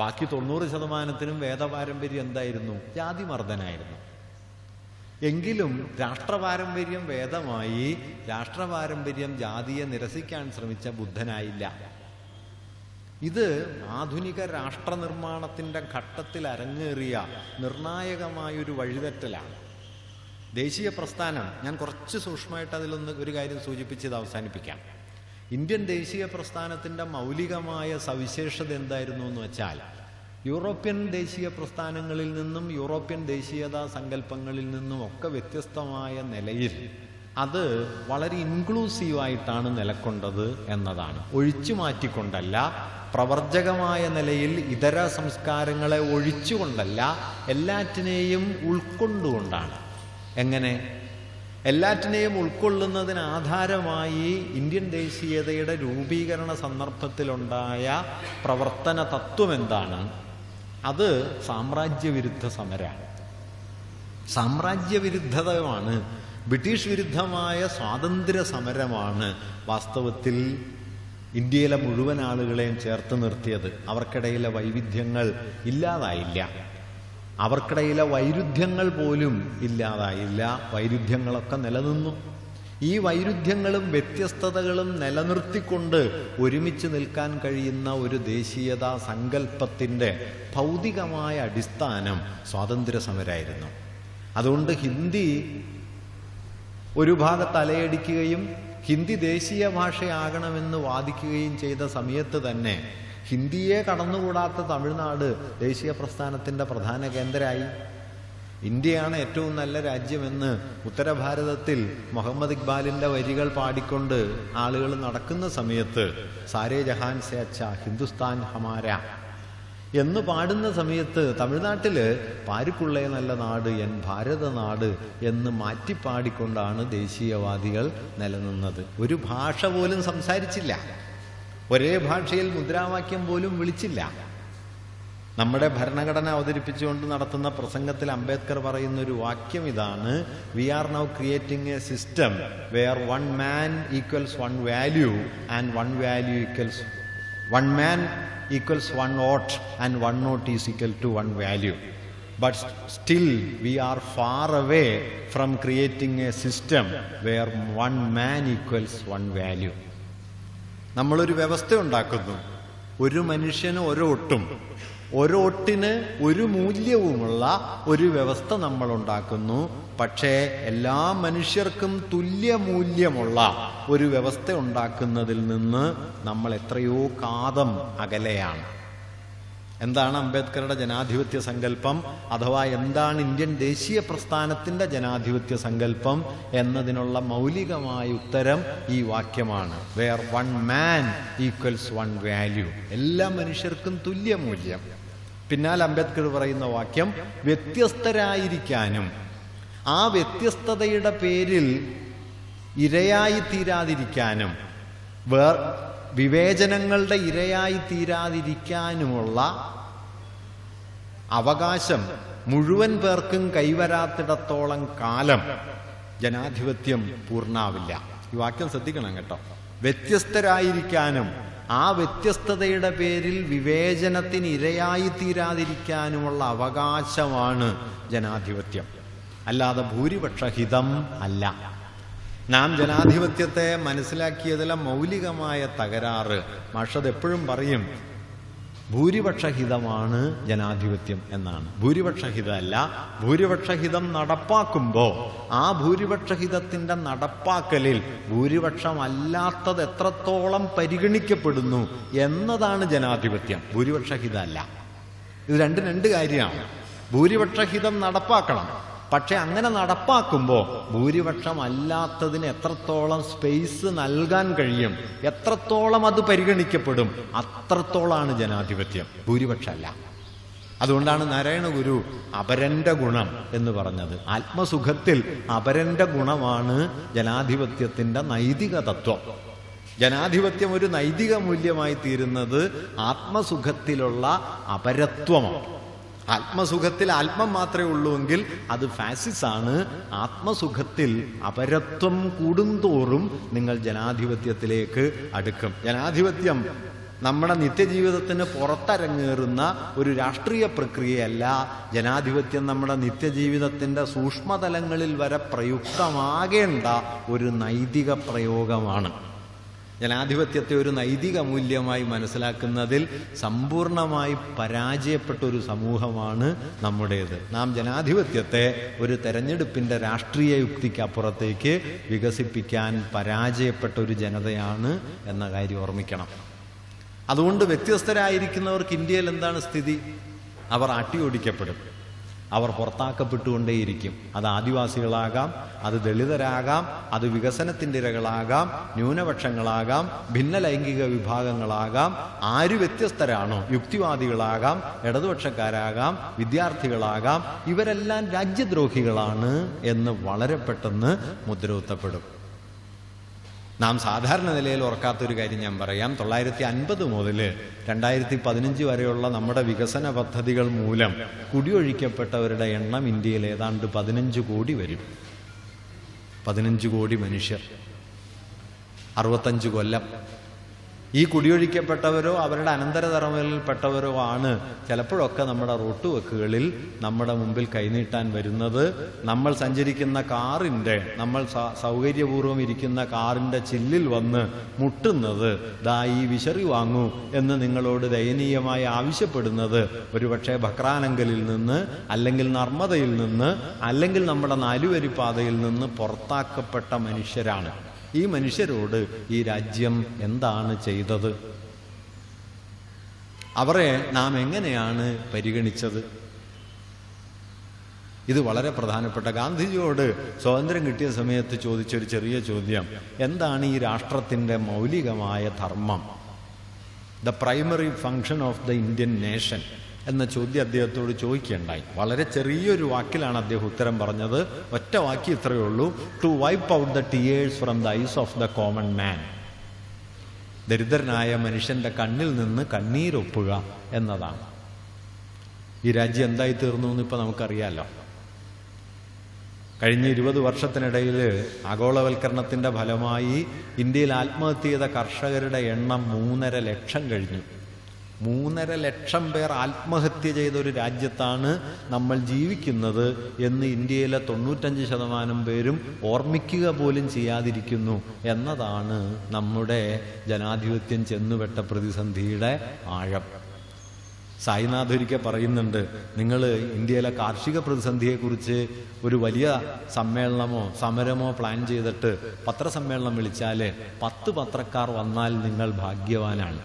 ബാക്കി 90% വേദപാരമ്പര്യം എന്തായിരുന്നു? ജാതിമർദ്ദനായിരുന്നു. എങ്കിലും രാഷ്ട്രപാരമ്പര്യം വേദമായി, രാഷ്ട്രപാരമ്പര്യം ജാതിയെ നിരസിക്കാൻ ശ്രമിച്ച ബുദ്ധനായില്ല. ഇത് ആധുനിക രാഷ്ട്ര നിർമ്മാണത്തിൻ്റെ ഘട്ടത്തിൽ അരങ്ങേറിയ നിർണായകമായൊരു വഴിതെറ്റലാണ്. ദേശീയ പ്രസ്ഥാനം, ഞാൻ കുറച്ച് സൂക്ഷ്മമായിട്ട് അതിലൊന്ന് ഒരു കാര്യം സൂചിപ്പിച്ചത് അവസാനിപ്പിക്കാം. ഇന്ത്യൻ ദേശീയ പ്രസ്ഥാനത്തിൻ്റെ മൗലികമായ സവിശേഷത എന്തായിരുന്നു എന്ന് വെച്ചാൽ, യൂറോപ്യൻ ദേശീയ പ്രസ്ഥാനങ്ങളിൽ നിന്നും യൂറോപ്യൻ ദേശീയതാ സങ്കല്പങ്ങളിൽ നിന്നും ഒക്കെ വ്യത്യസ്തമായ നിലയിൽ അത് വളരെ ഇൻക്ലൂസീവായിട്ടാണ് നിലകൊണ്ടത് എന്നതാണ്. ഒഴിച്ചു മാറ്റിക്കൊണ്ടല്ല, പ്രവർജകമായ നിലയിൽ ഇതര സംസ്കാരങ്ങളെ ഒഴിച്ചുകൊണ്ടല്ല, എല്ലാറ്റിനെയും ഉൾക്കൊണ്ടുകൊണ്ടാണ്. എങ്ങനെ? എല്ലാറ്റിനെയും ഉൾക്കൊള്ളുന്നതിന് ആധാരമായി ഇന്ത്യൻ ദേശീയതയുടെ രൂപീകരണ സന്ദർഭത്തിലുണ്ടായ പ്രവർത്തന തത്വം എന്താണ്? അത് സാമ്രാജ്യവിരുദ്ധ സമരമാണ്. സാമ്രാജ്യവിരുദ്ധതയാണ്, ബ്രിട്ടീഷ് വിരുദ്ധമായ സ്വാതന്ത്ര്യ സമരമാണ് വാസ്തവത്തിൽ ഇന്ത്യയിലെ മുഴുവൻ ആളുകളെയും ചേർത്ത് നിർത്തിയത്. അവർക്കിടയിലെ വൈവിധ്യങ്ങൾ ഇല്ലാതായില്ല, അവർക്കിടയിലെ വൈരുദ്ധ്യങ്ങൾ പോലും ഇല്ലാതായില്ല, വൈരുദ്ധ്യങ്ങളൊക്കെ നിലനിന്നു. ഈ വൈരുദ്ധ്യങ്ങളും വ്യത്യസ്തതകളും നിലനിർത്തിക്കൊണ്ട് ഒരുമിച്ച് നിൽക്കാൻ കഴിയുന്ന ഒരു ദേശീയതാ സങ്കല്പത്തിൻ്റെ ഭൗതികമായ അടിസ്ഥാനം സ്വാതന്ത്ര്യ സമരമായിരുന്നു. അതുകൊണ്ട് ഹിന്ദി ഒരു ഭാഗത്ത് അലയടിക്കുകയും ഹിന്ദി ദേശീയ ഭാഷയാകണമെന്ന് വാദിക്കുകയും ചെയ്ത സമയത്ത് തന്നെ ഹിന്ദിയെ കടന്നുകൂടാത്ത തമിഴ്നാട് ദേശീയ പ്രസ്ഥാനത്തിൻ്റെ പ്രധാന കേന്ദ്രമായി. ഇന്ത്യയാണ് ഏറ്റവും നല്ല രാജ്യമെന്ന് ഉത്തരഭാരതത്തിൽ മുഹമ്മദ് ഇക്ബാലിൻ്റെ വരികൾ പാടിക്കൊണ്ട് ആളുകൾ നടക്കുന്ന സമയത്ത് സാരേ ജഹാൻ സെ അച്ഛാ ഹിന്ദുസ്ഥാൻ ഹമാര എന്ന് പാടുന്ന സമയത്ത് തമിഴ്നാട്ടിൽ പാരുക്കുള്ളേ നല്ല നാട് എൻ ഭാരതനാട് എന്ന് മാറ്റിപ്പാടിക്കൊണ്ടാണ് ദേശീയവാദികൾ നിലനിന്നത്. ഒരു ഭാഷ പോലും സംസാരിച്ചില്ല, ഒരേ ഭാഷയിൽ മുദ്രാവാക്യം പോലും വിളിച്ചില്ല. നമ്മുടെ ഭരണഘടന അവതരിപ്പിച്ചുകൊണ്ട് നടത്തുന്ന പ്രസംഗത്തിൽ അംബേദ്കർ പറയുന്ന ഒരു വാക്യം ഇതാണ്: we are now creating a system where one man equals one value and one value equals one man equals one vote and one vote is equal to one value. But still we are far away from creating a system where one man equals one value. നമ്മളൊരു വ്യവസ്ഥ ഉണ്ടാക്കുന്നു, ഒരു മനുഷ്യന് ഒരോട്ടും, ഒരോട്ടിന് ഒരു മൂല്യവുമുള്ള ഒരു വ്യവസ്ഥ നമ്മൾ ഉണ്ടാക്കുന്നു. പക്ഷേ എല്ലാ മനുഷ്യർക്കും തുല്യ മൂല്യമുള്ള ഒരു വ്യവസ്ഥ ഉണ്ടാക്കുന്നതിൽ നിന്ന് നമ്മൾ എത്രയോ കാതം അകലെയാണ്. എന്താണ് അംബേദ്കറുടെ ജനാധിപത്യ സങ്കല്പം, അഥവാ എന്താണ് ഇന്ത്യൻ ദേശീയ പ്രസ്ഥാനത്തിൻ്റെ ജനാധിപത്യ സങ്കല്പം എന്നതിനുള്ള മൗലികമായ ഉത്തരം ഈ വാക്യമാണ്: where one man equals one value. എല്ലാ മനുഷ്യർക്കും തുല്യ മൂല്യം. പിന്നാലെ അംബേദ്കർ പറയുന്ന വാക്യം: വ്യത്യസ്തരായിരിക്കാനും ആ വ്യത്യസ്തതയുടെ പേരിൽ ഇരയായി തീരാതിരിക്കാനും വിവേചനങ്ങളുടെ ഇരയായി തീരാതിരിക്കാനുമുള്ള അവകാശം മുഴുവൻ പേർക്കും കൈവരാത്തിടത്തോളം കാലം ജനാധിപത്യം പൂർണ്ണാവില്ല. ഈ വാക്യം ശ്രദ്ധിക്കണം കേട്ടോ. വ്യത്യസ്തരായിരിക്കാനും ആ വ്യത്യസ്തതയുടെ പേരിൽ വിവേചനത്തിന് ഇരയായി തീരാതിരിക്കാനുമുള്ള അവകാശമാണ് ജനാധിപത്യം, അല്ലാതെ ഭൂരിപക്ഷ ഹിതം അല്ല. നാം ജനാധിപത്യത്തെ മനസ്സിലാക്കിയതിലെ മൗലികമായ തകരാറ്, മാഷത് എപ്പോഴും പറയും, ഭൂരിപക്ഷഹിതമാണ് ജനാധിപത്യം എന്നാണ്. ഭൂരിപക്ഷഹിതമല്ല. ഭൂരിപക്ഷഹിതം നടപ്പാക്കുമ്പോൾ ആ ഭൂരിപക്ഷഹിതത്തിൻ്റെ നടപ്പാക്കലിൽ ഭൂരിപക്ഷമല്ലാത്തത് എത്രത്തോളം പരിഗണിക്കപ്പെടുന്നു എന്നതാണ് ജനാധിപത്യം, ഭൂരിപക്ഷഹിതമല്ല. ഇത് രണ്ട് കാര്യമാണ്. ഭൂരിപക്ഷഹിതം നടപ്പാക്കണം, പക്ഷെ അങ്ങനെ നടപ്പാക്കുമ്പോൾ ഭൂരിപക്ഷമല്ലാത്തതിന് എത്രത്തോളം സ്പേസ് നൽകാൻ കഴിയും, എത്രത്തോളം അത് പരിഗണിക്കപ്പെടും, അത്രത്തോളാണ് ജനാധിപത്യം, ഭൂരിപക്ഷമല്ല. അതുകൊണ്ടാണ് നാരായണ ഗുരു അപരന്റെ ഗുണം എന്ന് പറഞ്ഞത്. ആത്മസുഖത്തിൽ അപരന്റെ ഗുണമാണ് ജനാധിപത്യത്തിൻ്റെ നൈതിക തത്വം. ജനാധിപത്യം ഒരു നൈതിക മൂല്യമായി തീരുന്നത് ആത്മസുഖത്തിലുള്ള അപരത്വമാണ്. ആത്മസുഖത്തിൽ ആത്മം മാത്രമേ ഉള്ളൂവെങ്കിൽ അത് ഫാസിസാണ്. ആത്മസുഖത്തിൽ അപരത്വം കൂടുന്തോറും നിങ്ങൾ ജനാധിപത്യത്തിലേക്ക് അടുക്കും. ജനാധിപത്യം നമ്മുടെ നിത്യജീവിതത്തിന് പുറത്തരങ്ങേറുന്ന ഒരു രാഷ്ട്രീയ പ്രക്രിയയല്ല ജനാധിപത്യം. നമ്മുടെ നിത്യജീവിതത്തിൻ്റെ സൂക്ഷ്മതലങ്ങളിൽ വരെ പ്രയുക്തമാകേണ്ട ഒരു നൈതിക പ്രയോഗമാണ്. ജനാധിപത്യത്തെ ഒരു നൈതിക മൂല്യമായി മനസ്സിലാക്കുന്നതിൽ സമ്പൂർണമായി പരാജയപ്പെട്ട ഒരു സമൂഹമാണ് നമ്മുടേത്. നാം ജനാധിപത്യത്തെ ഒരു തെരഞ്ഞെടുപ്പിൻ്റെ രാഷ്ട്രീയ യുക്തിക്കപ്പുറത്തേക്ക് വികസിപ്പിക്കാൻ പരാജയപ്പെട്ട ഒരു ജനതയാണ് എന്ന കാര്യം ഓർമ്മിക്കണം. അതുകൊണ്ട് വ്യത്യസ്തരായിരിക്കുന്നവർക്ക് ഇന്ത്യയിൽ എന്താണ് സ്ഥിതി? അവർ അട്ടിയോടിക്കപ്പെടും, അവർ പുറത്താക്കപ്പെട്ടുകൊണ്ടേയിരിക്കും. അത് ആദിവാസികളാകാം, അത് ദളിതരാകാം, അത് വികസനത്തിൻ്റെ ഇരകളാകാം, ന്യൂനപക്ഷങ്ങളാകാം, ഭിന്ന ലൈംഗിക വിഭാഗങ്ങളാകാം. ആര് വ്യത്യസ്തരാണോ, യുക്തിവാദികളാകാം, ഇടതുപക്ഷക്കാരാകാം, വിദ്യാർത്ഥികളാകാം, ഇവരെല്ലാം രാജ്യദ്രോഹികളാണ് എന്ന് വളരെ പെട്ടെന്ന് മുദ്രകുത്തപ്പെടും. നാം സാധാരണ നിലയിൽ ഓർക്കാത്തൊരു കാര്യം ഞാൻ പറയാം. 1950 മുതൽ 2015 വരെയുള്ള നമ്മുടെ വികസന പദ്ധതികൾ മൂലം കുടിയൊഴിക്കപ്പെട്ടവരുടെ എണ്ണം ഇന്ത്യയിൽ ഏതാണ്ട് 15 കോടി വരും. 15 കോടി മനുഷ്യർ, 65 കൊല്ലം. ഈ കുടിയൊഴിക്കപ്പെട്ടവരോ അവരുടെ അനന്തരതലമുറയിൽപ്പെട്ടവരോ ആണ് ചിലപ്പോഴൊക്കെ നമ്മുടെ റോട്ടുവെക്കുകളിൽ നമ്മുടെ മുമ്പിൽ കൈനീട്ടാൻ വരുന്നത്. നമ്മൾ സഞ്ചരിക്കുന്ന കാറിൻ്റെ, നമ്മൾ സൗകര്യപൂർവ്വം ഇരിക്കുന്ന കാറിൻ്റെ ചില്ലിൽ വന്ന് മുട്ടുന്നത്, ദാ ഈ വിശറി വാങ്ങൂ എന്ന് നിങ്ങളോട് ദയനീയമായി ആവശ്യപ്പെടുന്നത് ഒരുപക്ഷെ ഭക്രാനങ്കലിൽ നിന്ന്, അല്ലെങ്കിൽ നർമ്മദയിൽ നിന്ന്, അല്ലെങ്കിൽ നമ്മുടെ നാലുവരിപ്പാതയിൽ നിന്ന് പുറത്താക്കപ്പെട്ട മനുഷ്യരാണ്. ഈ മനുഷ്യരോട് ഈ രാജ്യം എന്താണ് ചെയ്തത്? അവരെ നാം എങ്ങനെയാണ് പരിഗണിച്ചത്? ഇത് വളരെ പ്രധാനപ്പെട്ട. ഗാന്ധിജിയോട് സ്വാതന്ത്ര്യം കിട്ടിയ സമയത്ത് ചോദിച്ചൊരു ചെറിയ ചോദ്യം, എന്താണ് ഈ രാഷ്ട്രത്തിൻ്റെ മൗലികമായ ധർമ്മം? The primary function of the Indian nation എന്ന ചോദ്യം അദ്ദേഹത്തോട് ചോദിക്കുകയുണ്ടായി. വളരെ ചെറിയൊരു വാക്കിലാണ് അദ്ദേഹം ഉത്തരം പറഞ്ഞത്. ഒറ്റ വാക്ക് ഇത്രയേ ഉള്ളൂ: to wipe out the tears from the eyes of the common man. ദരിദ്രനായ മനുഷ്യന്റെ കണ്ണിൽ നിന്ന് കണ്ണീരൊപ്പുക എന്നതാണ്. ഈ രാജ്യം എന്തായി തീർന്നു എന്ന് ഇപ്പം നമുക്കറിയാലോ. കഴിഞ്ഞ 20 വർഷത്തിനിടയിൽ ആഗോളവൽക്കരണത്തിൻ്റെ ഫലമായി ഇന്ത്യയിൽ ആത്മഹത്യ ചെയ്ത കർഷകരുടെ എണ്ണം 3.5 ലക്ഷം കഴിഞ്ഞു. 3.5 ലക്ഷം പേർ ആത്മഹത്യ ചെയ്ത ഒരു രാജ്യത്താണ് നമ്മൾ ജീവിക്കുന്നത് എന്ന് ഇന്ത്യയിലെ 95% പേരും ഓർമ്മിക്കുക പോലും ചെയ്യാതിരിക്കുന്നു എന്നതാണ് നമ്മുടെ ജനാധിപത്യം ചെന്നുപെട്ട പ്രതിസന്ധിയുടെ ആഴം. സായിനാഥ് ഒരിക്കൽ പറയുന്നുണ്ട്, നിങ്ങൾ ഇന്ത്യയിലെ കാർഷിക പ്രതിസന്ധിയെക്കുറിച്ച് ഒരു വലിയ സമ്മേളനമോ സമരമോ പ്ലാൻ ചെയ്തിട്ട് പത്രസമ്മേളനം വിളിച്ചാൽ 10 പത്രക്കാർ വന്നാൽ നിങ്ങൾ ഭാഗ്യവാനാണ്.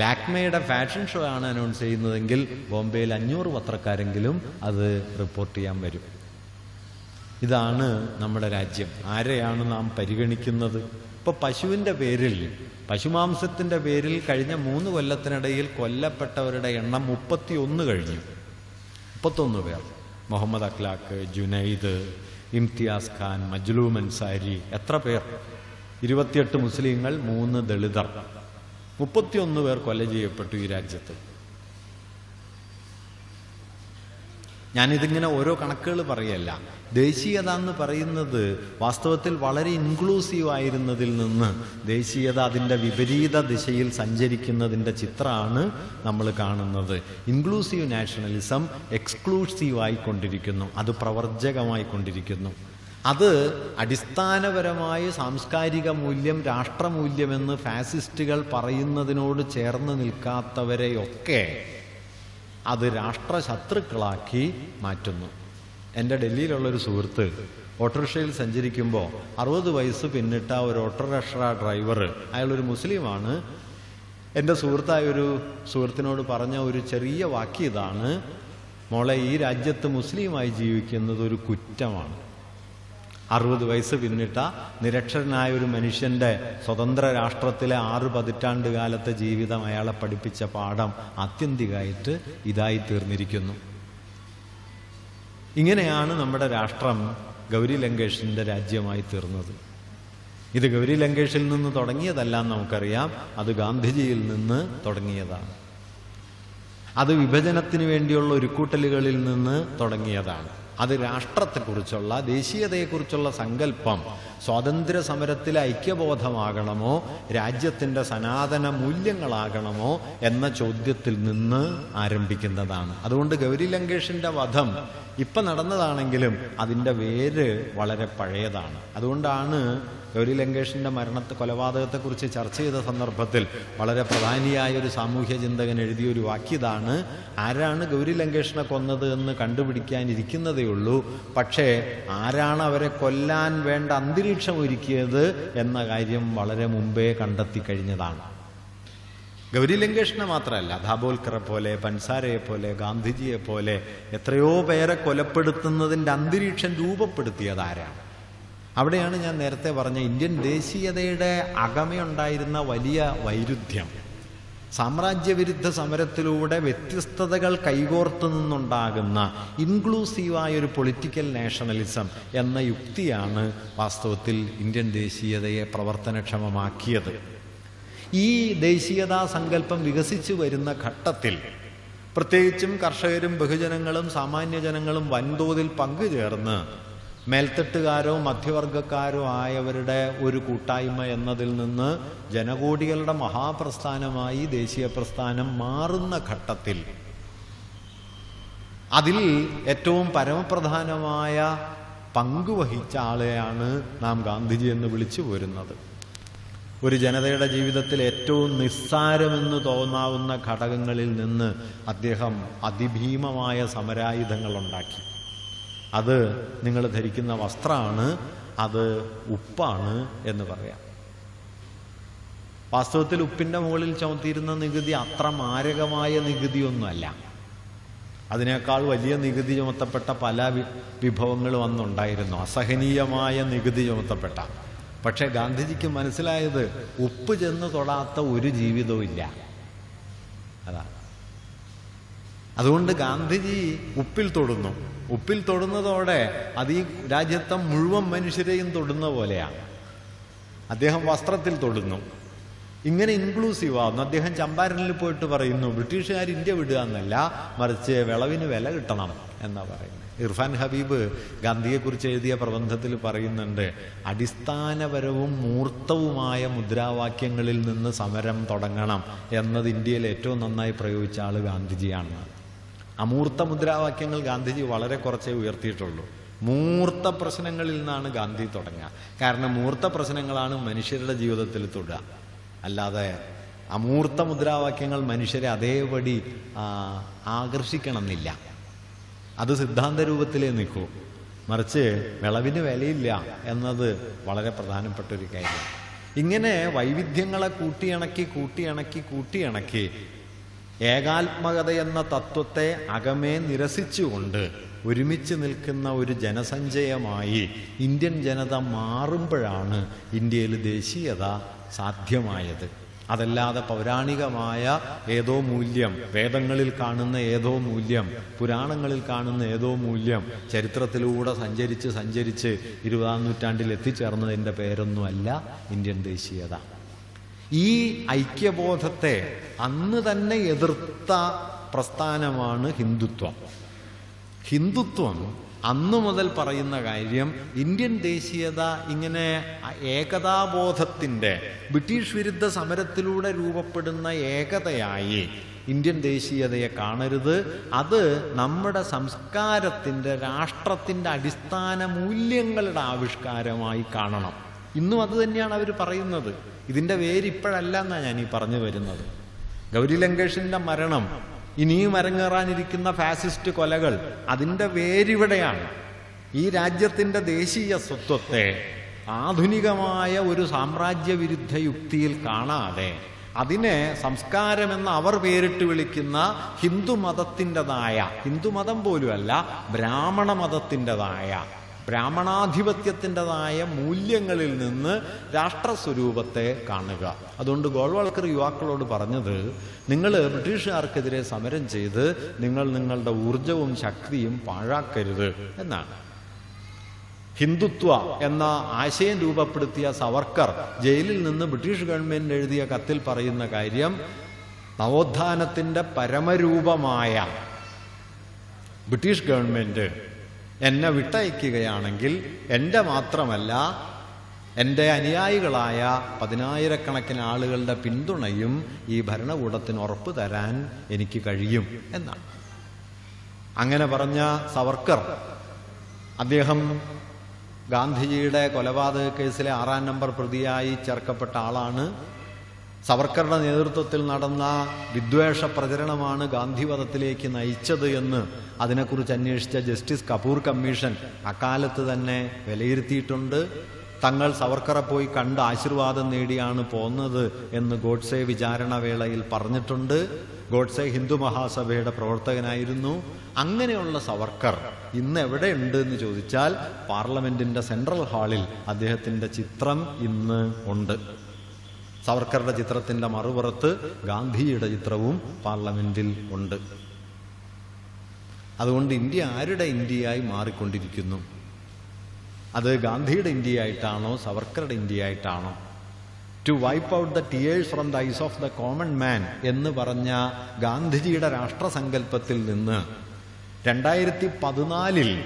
ലാക്മയുടെ ഫാഷൻ ഷോ ആണ് അനൗൺസ് ചെയ്യുന്നതെങ്കിൽ ബോംബെയിൽ 500 പത്രക്കാരെങ്കിലും അത് റിപ്പോർട്ട് ചെയ്യാൻ വരും. ഇതാണ് നമ്മുടെ രാജ്യം. ആരെയാണ് നാം പരിഗണിക്കുന്നത്? ഇപ്പോൾ പശുവിൻ്റെ പേരിൽ, പശുമാംസത്തിൻ്റെ പേരിൽ കഴിഞ്ഞ 3 കൊല്ലത്തിനിടയിൽ കൊല്ലപ്പെട്ടവരുടെ എണ്ണം 31 കഴിഞ്ഞു. 31 പേർ. മുഹമ്മദ് അഖ്ലാഖ്, ജുനൈദ്, ഇംതിയാസ് ഖാൻ, മജ്ലൂം അൻസാരി, എത്ര പേർ? 28 മുസ്ലിങ്ങൾ, 3 ദളിതർ. 31 പേർ കൊല ചെയ്യപ്പെട്ടു ഈ രാജ്യത്ത്. ഞാനിതിങ്ങനെ ഓരോ കണക്കുകൾ പറയല്ല. ദേശീയത എന്ന് പറയുന്നത് വാസ്തവത്തിൽ വളരെ ഇൻക്ലൂസീവ് ആയിരുന്നതിൽ നിന്ന് ദേശീയത അതിൻ്റെ വിപരീത ദിശയിൽ സഞ്ചരിക്കുന്നതിൻ്റെ ചിത്രമാണ് നമ്മൾ കാണുന്നത്. ഇൻക്ലൂസീവ് നാഷണലിസം എക്സ്ക്ലൂസീവ് ആയിക്കൊണ്ടിരിക്കുന്നു, അത് പ്രവർജകമായിക്കൊണ്ടിരിക്കുന്നു. അത് അടിസ്ഥാനപരമായ സാംസ്കാരിക മൂല്യം, രാഷ്ട്രമൂല്യമെന്ന് ഫാസിസ്റ്റുകൾ പറയുന്നതിനോട് ചേർന്ന് നിൽക്കാത്തവരെയൊക്കെ അത് രാഷ്ട്രശത്രുക്കളാക്കി മാറ്റുന്നു. എൻ്റെ ഡൽഹിയിലുള്ളൊരു സുഹൃത്ത് ഓട്ടോറിക്ഷയിൽ സഞ്ചരിക്കുമ്പോൾ 60 വയസ്സ് പിന്നിട്ട ഒരു ഓട്ടോറിക്ഷ ഡ്രൈവർ, അയാളൊരു മുസ്ലിമാണ്, എൻ്റെ സുഹൃത്തായൊരു സുഹൃത്തിനോട് പറഞ്ഞ ഒരു ചെറിയ വാക്യം ഇതാണ്: മോളെ, ഈ രാജ്യത്ത് മുസ്ലിമായി ജീവിക്കുന്നത് ഒരു കുറ്റമാണ്. 60 വയസ്സ് പിന്നിട്ട നിരക്ഷരനായ ഒരു മനുഷ്യൻ്റെ സ്വതന്ത്ര രാഷ്ട്രത്തിലെ 6 പതിറ്റാണ്ട് കാലത്തെ ജീവിതം അയാളെ പഠിപ്പിച്ച പാഠം ആത്യന്തികമായിട്ട് ഇതായി തീർന്നിരിക്കുന്നു. ഇങ്ങനെയാണ് നമ്മുടെ രാഷ്ട്രം ഗൗരി ലങ്കേഷിൻ്റെ രാജ്യമായി തീർന്നത്. ഇത് ഗൗരി ലങ്കേഷിൽ നിന്ന് തുടങ്ങിയതല്ല എന്ന് നമുക്കറിയാം, അത് ഗാന്ധിജിയിൽ നിന്ന് തുടങ്ങിയതാണ്. അത് വിഭജനത്തിന് വേണ്ടിയുള്ള ഒരുക്കൂട്ടലുകളിൽ നിന്ന് തുടങ്ങിയതാണ്. അത് രാഷ്ട്രത്തെക്കുറിച്ചുള്ള, ദേശീയതയെക്കുറിച്ചുള്ള സങ്കല്പം സ്വാതന്ത്ര്യ സമരത്തിലെ ഐക്യബോധമാകണമോ രാജ്യത്തിൻ്റെ സനാതന മൂല്യങ്ങളാകണമോ എന്ന ചോദ്യത്തിൽ നിന്ന് ആരംഭിക്കുന്നതാണ്. അതുകൊണ്ട് ഗൗരി ലങ്കേഷിൻ്റെ വധം ഇപ്പം നടന്നതാണെങ്കിലും അതിൻ്റെ വേര് വളരെ പഴയതാണ്. അതുകൊണ്ടാണ് ഗൗരി ലങ്കേഷിൻ്റെ കൊലപാതകത്തെക്കുറിച്ച് ചർച്ച ചെയ്ത സന്ദർഭത്തിൽ വളരെ പ്രധാനിയായൊരു സാമൂഹ്യ ചിന്തകൻ എഴുതിയൊരു വാക്യതാണ്: ആരാണ് ഗൗരി ലങ്കേഷിനെ കൊന്നത് എന്ന് കണ്ടുപിടിക്കാനിരിക്കുന്നതേ ഉള്ളൂ, പക്ഷേ ആരാണ് അവരെ കൊല്ലാൻ വേണ്ട അന്തരീക്ഷം ഒരുക്കിയത് എന്ന കാര്യം വളരെ മുമ്പേ കണ്ടെത്തി കഴിഞ്ഞതാണ്. ഗൗരി ലങ്കേഷിനെ മാത്രമല്ല, ദാബോൽക്കറെ പോലെ, പൻസാരയെ പോലെ, ഗാന്ധിജിയെ പോലെ എത്രയോ പേരെ കൊലപ്പെടുത്തുന്നതിൻ്റെ അന്തരീക്ഷം രൂപപ്പെടുത്തിയത് ആരാണ്? അവിടെയാണ് ഞാൻ നേരത്തെ പറഞ്ഞ ഇന്ത്യൻ ദേശീയതയുടെ അകമയുണ്ടായിരുന്ന വലിയ വൈരുദ്ധ്യം. സാമ്രാജ്യവിരുദ്ധ സമരത്തിലൂടെ വ്യത്യസ്തതകൾ കൈകോർത്തു നിന്നുണ്ടാകുന്ന ഇൻക്ലൂസീവായൊരു പൊളിറ്റിക്കൽ നാഷണലിസം എന്ന യുക്തിയാണ് വാസ്തവത്തിൽ ഇന്ത്യൻ ദേശീയതയെ പ്രവർത്തനക്ഷമമാക്കിയത്. ഈ ദേശീയതാ സങ്കല്പം വികസിച്ചു വരുന്ന ഘട്ടത്തിൽ പ്രത്യേകിച്ചും കർഷകരും ബഹുജനങ്ങളും സാമാന്യജനങ്ങളും വൻതോതിൽ പങ്കുചേർന്ന് മേൽത്തട്ടുകാരോ മധ്യവർഗക്കാരോ ആയവരുടെ ഒരു കൂട്ടായ്മ എന്നതിൽ നിന്ന് ജനകോടികളുടെ മഹാപ്രസ്ഥാനമായി ദേശീയ പ്രസ്ഥാനം മാറുന്ന ഘട്ടത്തിൽ അതിൽ ഏറ്റവും പരമപ്രധാനമായ പങ്കുവഹിച്ച ആളെയാണ് നാം ഗാന്ധിജി എന്ന് വിളിച്ചു പോരുന്നത്. ഒരു ജനതയുടെ ജീവിതത്തിൽ ഏറ്റവും നിസ്സാരമെന്ന് തോന്നാവുന്ന ഘടകങ്ങളിൽ നിന്ന് അദ്ദേഹം അതിഭീമമായ സമരായുധങ്ങൾ ഉണ്ടാക്കി. അത് നിങ്ങൾ ധരിക്കുന്ന വസ്ത്രമാണ്, അത് ഉപ്പാണ് എന്ന് പറയാം. വാസ്തവത്തിൽ ഉപ്പിൻ്റെ മുകളിൽ ചുമത്തിയിരുന്ന നികുതി അത്ര മാരകമായ നികുതിയൊന്നുമല്ല. അതിനേക്കാൾ വലിയ നികുതി ചുമത്തപ്പെട്ട പല വിഭവങ്ങളും അന്നുണ്ടായിരുന്നു, അസഹനീയമായ നികുതി ചുമത്തപ്പെട്ട. പക്ഷെ ഗാന്ധിജിക്ക് മനസ്സിലായത് ഉപ്പ് ചെന്ന് തൊടാത്ത ഒരു ജീവിതവും ഇല്ല. അതാണ്. അതുകൊണ്ട് ഗാന്ധിജി ഉപ്പിൽ തൊടുന്നു. ഉപ്പിൽ തൊടുന്നതോടെ അത് ഈ രാജ്യത്തെ മുഴുവൻ മനുഷ്യരെയും തൊടുന്ന പോലെയാണ്. അദ്ദേഹം വസ്ത്രത്തിൽ തൊടുന്നു. ഇങ്ങനെ ഇൻക്ലൂസീവ് ആവുന്നു. അദ്ദേഹം ചമ്പാരനിൽ പോയിട്ട് പറയുന്നു, ബ്രിട്ടീഷുകാർ ഇന്ത്യ വിടുക എന്നല്ല, മറിച്ച് വിളവിന് വില കിട്ടണം എന്നാണ് പറയുന്നത്. ഇർഫാൻ ഹബീബ് ഗാന്ധിയെക്കുറിച്ച് എഴുതിയ പ്രബന്ധത്തിൽ പറയുന്നുണ്ട്, അടിസ്ഥാനപരവും മൂർത്തവുമായ മുദ്രാവാക്യങ്ങളിൽ നിന്ന് സമരം തുടങ്ങണം എന്നത് ഇന്ത്യയിൽ ഏറ്റവും നന്നായി പ്രയോഗിച്ച ആൾ ഗാന്ധിജിയാണ്. അമൂർത്ത മുദ്രാവാക്യങ്ങൾ ഗാന്ധിജി വളരെ കുറച്ചേ ഉയർത്തിയിട്ടുള്ളൂ. മൂർത്ത പ്രശ്നങ്ങളിൽ നിന്നാണ് ഗാന്ധി തുടങ്ങുക. കാരണം മൂർത്ത പ്രശ്നങ്ങളാണ് മനുഷ്യരുടെ ജീവിതത്തിൽ തൊടുക. അല്ലാതെ അമൂർത്ത മുദ്രാവാക്യങ്ങൾ മനുഷ്യരെ അതേപടി ആകർഷിക്കണമെന്നില്ല. അത് സിദ്ധാന്ത രൂപത്തിലേ നിൽക്കൂ. മറിച്ച് വിളവിന് വിലയില്ല എന്നത് വളരെ പ്രധാനപ്പെട്ട ഒരു കാര്യം. ഇങ്ങനെ വൈവിധ്യങ്ങളെ കൂട്ടിയിണക്കി ഏകാത്മകത എന്ന തത്വത്തെ അകമേ നിരസിച്ചുകൊണ്ട് ഒരുമിച്ച് നിൽക്കുന്ന ഒരു ജനസഞ്ചയമായി ഇന്ത്യൻ ജനത മാറുമ്പോഴാണ് ഇന്ത്യയിൽ ദേശീയത സാധ്യമായത്. അതല്ലാതെ പൗരാണികമായ ഏതോ മൂല്യം, വേദങ്ങളിൽ കാണുന്ന ഏതോ മൂല്യം, പുരാണങ്ങളിൽ കാണുന്ന ഏതോ മൂല്യം ചരിത്രത്തിലൂടെ സഞ്ചരിച്ച് 20-ാം നൂറ്റാണ്ടിൽ എത്തിച്ചേർന്നതിൻ്റെ പേരൊന്നുമല്ല ഇന്ത്യൻ ദേശീയത. ഈ ഐക്യബോധത്തെ അന്ന് തന്നെ എതിർത്ത പ്രസ്ഥാനമാണ് ഹിന്ദുത്വം. ഹിന്ദുത്വം അന്നു മുതൽ പറയുന്ന കാര്യം ഇന്ത്യൻ ദേശീയത ഇങ്ങനെ ഏകതാബോധത്തിൻ്റെ, ബ്രിട്ടീഷ് വിരുദ്ധ സമരത്തിലൂടെ രൂപപ്പെടുന്ന ഏകതയായി ഇന്ത്യൻ ദേശീയതയെ കാണരുത്. അത് നമ്മുടെ സംസ്കാരത്തിൻ്റെ, രാഷ്ട്രത്തിൻ്റെ അടിസ്ഥാന മൂല്യങ്ങളുടെ ആവിഷ്കാരമായി കാണണം. ഇന്നും അത് തന്നെയാണ് അവർ പറയുന്നത്. ഇതിൻ്റെ വേരിപ്പോഴല്ല എന്നാണ് ഞാൻ ഈ പറഞ്ഞു വരുന്നത്. ഗൗരി ലങ്കേഷിൻ്റെ മരണം, ഇനിയും അരങ്ങേറാനിരിക്കുന്ന ഫാസിസ്റ്റ് കൊലകൾ, അതിൻ്റെ വേരിവിടെയാണ്. ഈ രാജ്യത്തിൻ്റെ ദേശീയ സ്വത്വത്തെ ആധുനികമായ ഒരു സാമ്രാജ്യവിരുദ്ധ യുക്തിയിൽ കാണാതെ അതിനെ സംസ്കാരമെന്ന് അവർ പേരിട്ട് വിളിക്കുന്ന ഹിന്ദുമതത്തിൻ്റെതായ, ഹിന്ദുമതം പോലുമല്ല ബ്രാഹ്മണ മതത്തിൻ്റെതായ, ബ്രാഹ്മണാധിപത്യത്തിൻ്റെതായ മൂല്യങ്ങളിൽ നിന്ന് രാഷ്ട്രസ്വരൂപത്തെ കാണുക. അതുകൊണ്ട് ഗോൾവാൾക്കർ യുവാക്കളോട് പറഞ്ഞത്, നിങ്ങൾ ബ്രിട്ടീഷുകാർക്കെതിരെ സമരം ചെയ്ത് നിങ്ങൾ നിങ്ങളുടെ ഊർജവും ശക്തിയും പാഴാക്കരുത് എന്നാണ്. ഹിന്ദുത്വ എന്ന ആശയം രൂപപ്പെടുത്തിയ സവർക്കർ ജയിലിൽ നിന്ന് ബ്രിട്ടീഷ് ഗവൺമെൻറ് എഴുതിയ കത്തിൽ പറയുന്ന കാര്യം, നവോത്ഥാനത്തിൻ്റെ പരമരൂപമായ ബ്രിട്ടീഷ് ഗവൺമെൻറ് എന്നെ വിട്ടയക്കുകയാണെങ്കിൽ എൻ്റെ മാത്രമല്ല എൻ്റെ അനുയായികളായ 10,000-കണക്കിന് ആളുകളുടെ പിന്തുണയും ഈ ഭരണകൂടത്തിന് ഉറപ്പ് തരാൻ എനിക്ക് കഴിയും എന്നാണ്. അങ്ങനെ പറഞ്ഞ സവർക്കർ, അദ്ദേഹം ഗാന്ധിജിയുടെ കൊലപാതക കേസിലെ 6-ാം നമ്പർ പ്രതിയായി ചേർക്കപ്പെട്ട ആളാണ്. സവർക്കറുടെ നേതൃത്വത്തിൽ നടന്ന വിദ്വേഷ പ്രചരണമാണ് ഗാന്ധിവധത്തിലേക്ക് നയിച്ചത് എന്ന് അതിനെക്കുറിച്ച് അന്വേഷിച്ച ജസ്റ്റിസ് കപൂർ കമ്മീഷൻ അക്കാലത്ത് തന്നെ വിലയിരുത്തിയിട്ടുണ്ട്. തങ്ങൾ സവർക്കറെ പോയി കണ്ട് ആശീർവാദം നേടിയാണ് പോന്നത് എന്ന് ഗോഡ്സെ വിചാരണ വേളയിൽ പറഞ്ഞിട്ടുണ്ട്. ഗോഡ്സെ ഹിന്ദു മഹാസഭയുടെ പ്രവർത്തകനായിരുന്നു. അങ്ങനെയുള്ള സവർക്കർ ഇന്ന് എവിടെയുണ്ട് എന്ന് ചോദിച്ചാൽ പാർലമെന്റിന്റെ സെൻട്രൽ ഹാളിൽ അദ്ദേഹത്തിന്റെ ചിത്രം ഇന്ന് ഉണ്ട്. സവർക്കറുടെ ചിത്രത്തിന്റെ മറുപുറത്ത് ഗാന്ധിജിയുടെ ചിത്രവും പാർലമെന്റിൽ ഉണ്ട്. അതുകൊണ്ട് ഇന്ത്യ ആരുടെ ഇന്ത്യയായി മാറിക്കൊണ്ടിരിക്കുന്നു? അത് ഗാന്ധിയുടെ ഇന്ത്യയായിട്ടാണോ സവർക്കറുടെ ഇന്ത്യയായിട്ടാണോ? To wipe out the tears from the eyes of the common man എന്ന് പറഞ്ഞ ഗാന്ധിജിയുടെ രാഷ്ട്രസങ്കല്പത്തിൽ നിന്ന് 2014